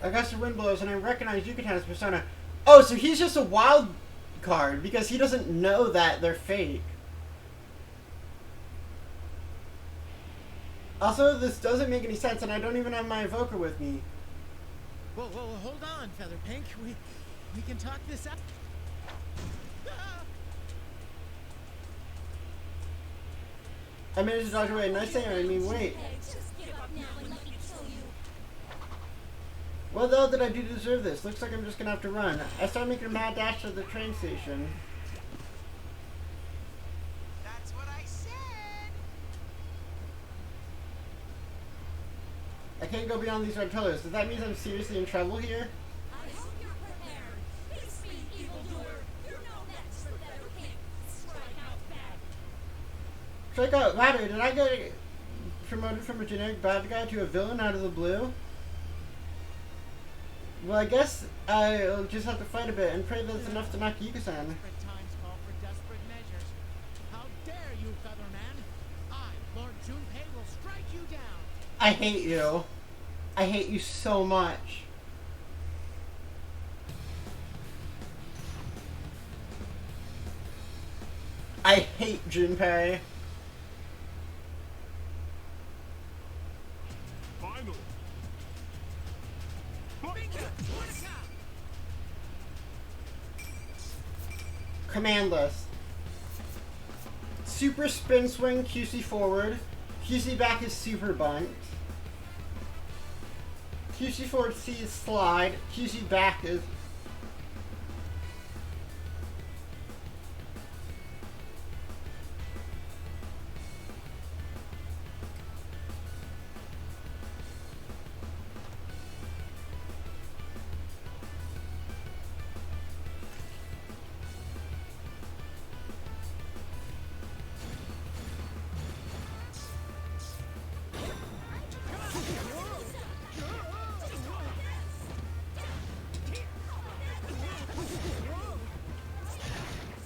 A: I got some wind blows, and I recognize Yucatan's persona. Oh, so he's just a wild card, because he doesn't know that they're fake. Also, this doesn't make any sense, and I don't even have my evoker with me.
O: Whoa, hold on, Feather Pink. We can talk this up.
A: I managed to dodge away. Nice thing, I mean, wait.
K: Just give up now and let me kill you.
A: What the hell did I do to deserve this? Looks like I'm just gonna have to run. I started making a mad dash to the train station.
D: That's what I said.
A: I can't go beyond these red pillars. Does that mean I'm seriously in trouble here?
K: I hope you're prepared. Face me, evildoer. You're no match for Feather Pink. Strike out bad.
A: Strike out ladder. Did I get promoted from a generic bad guy to a villain out of the blue? Well, I guess I'll just have to fight a bit and pray that it's enough to knock Yuka-san.
O: Desperate times call for desperate measures. How dare you, Featherman? I, Lord Junpei, will strike you down.
A: I hate you. I hate you so much. I hate Junpei.
E: Final.
A: Command list. Super spin swing, QC forward. QC back is super bunt. QC forward C is slide. QC back is...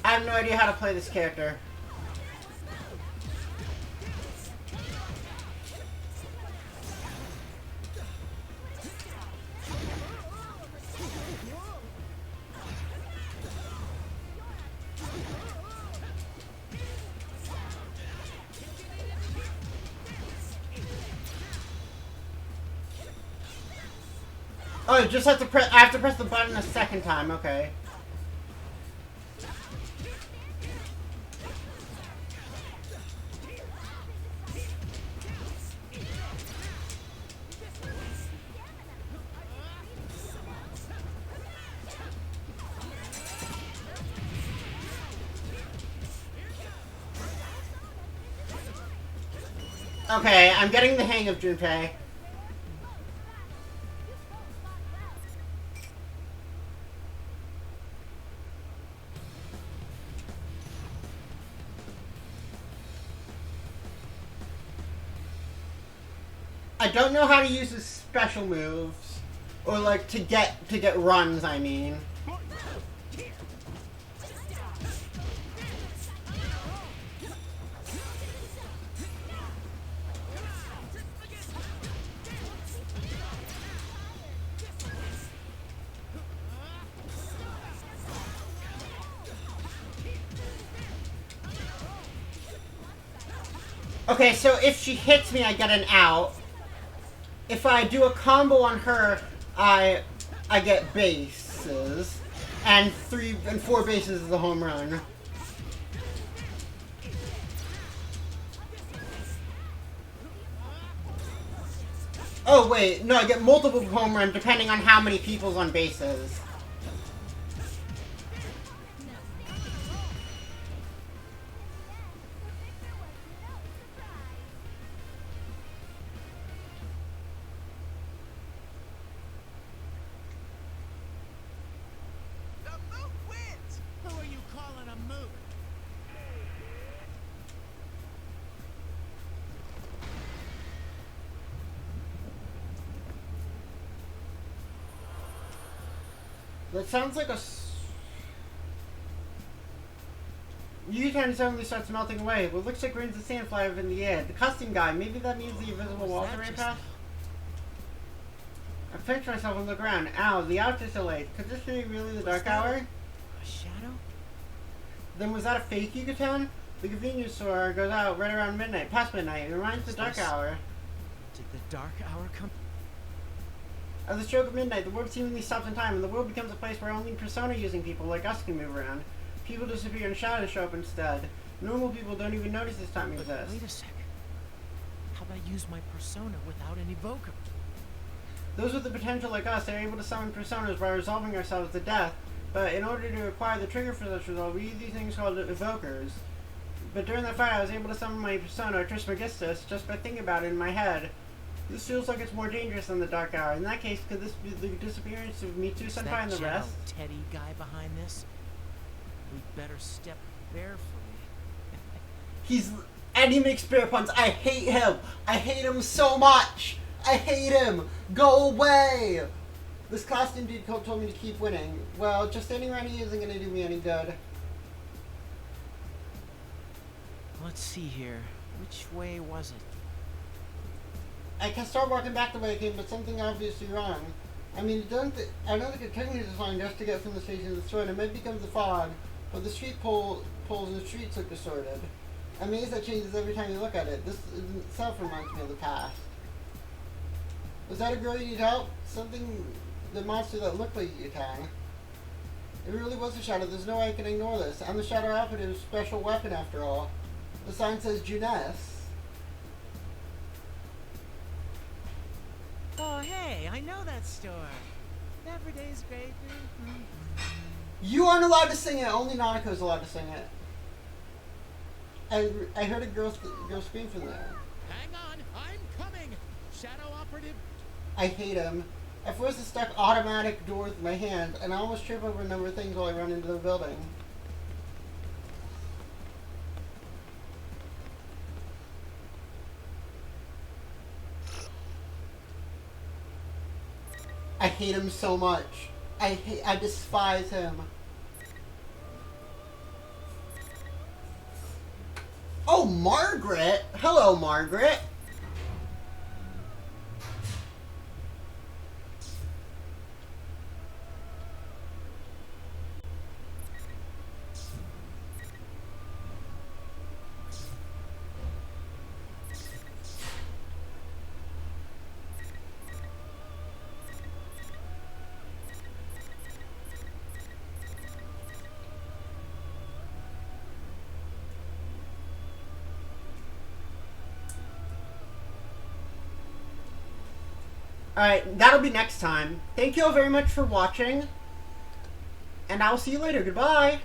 A: I have no idea how to play this character. Oh, you just have to press. I have to press the button a second time. Okay. Okay, I'm getting the hang of Junpei. I don't know how to use his special moves, or like to get runs. I mean. Okay, so if she hits me, I get an out. If I do a combo on her, I get bases, and 3 and 4 bases is a home run. Oh wait, no, I get multiple home runs depending on how many people's on bases. That sounds like a... Yutan suddenly starts melting away. What looks like grains of sand fly up in the air. The costume guy. Maybe that means the invisible walls are right past? I pinch myself and look around. Ow, the outfit's delayed. Could this be really the dark hour?
O: A shadow?
A: Then was that a fake Yucatan? The convenience store goes out right around midnight. Past midnight. It reminds the dark hour.
O: Did the dark hour come?
A: At the stroke of midnight, the world seemingly stops in time, and the world becomes a place where only persona-using people like us can move around. People disappear and shadows show up instead. Normal people don't even notice this time exists.
O: Wait a sec. How about I use my persona without an evoker?
A: Those with the potential like us are able to summon personas by resolving ourselves to death, but in order to acquire the trigger for such resolve, we use these things called evokers. But during that fight, I was able to summon my persona, Trismegistus, just by thinking about it in my head. This feels like it's more dangerous than the dark hour. In that case, could this be the disappearance of Mitsu Senpai and the rest?
O: Teddy guy behind this? We'd better step barefully.
A: And he makes bear puns. I hate him. I hate him so much. I hate him. Go away. This costume dude told me to keep winning. Well, just standing around here isn't gonna do me any good.
O: Let's see here. Which way was it?
A: I can start walking back the way I came, but something obviously wrong. I mean, I don't think it technically is fine just to get from the station to the store, and it might become the fog, but the street poles in the streets look distorted. I'm amazed that changes every time you look at it. This in itself reminds me of the past. Was that a girl you need help? Something, the monster that looked like Yukari. It really was a shadow. There's no way I can ignore this. I'm the shadow operative's special weapon after all. The sign says Juness.
O: Oh, hey, I know that store. Every day's great.
A: You aren't allowed to sing it. Only Nanako's allowed to sing it. I heard a girl scream from there.
O: Hang on, I'm coming. Shadow operative.
A: I hate him. I forced the stuck automatic door with my hand, and I almost trip over a number of things while I run into the building. I hate him so much. I despise him. Oh, Margaret! Hello, Margaret! Alright, that'll be next time. Thank you all very much for watching. And I'll see you later. Goodbye!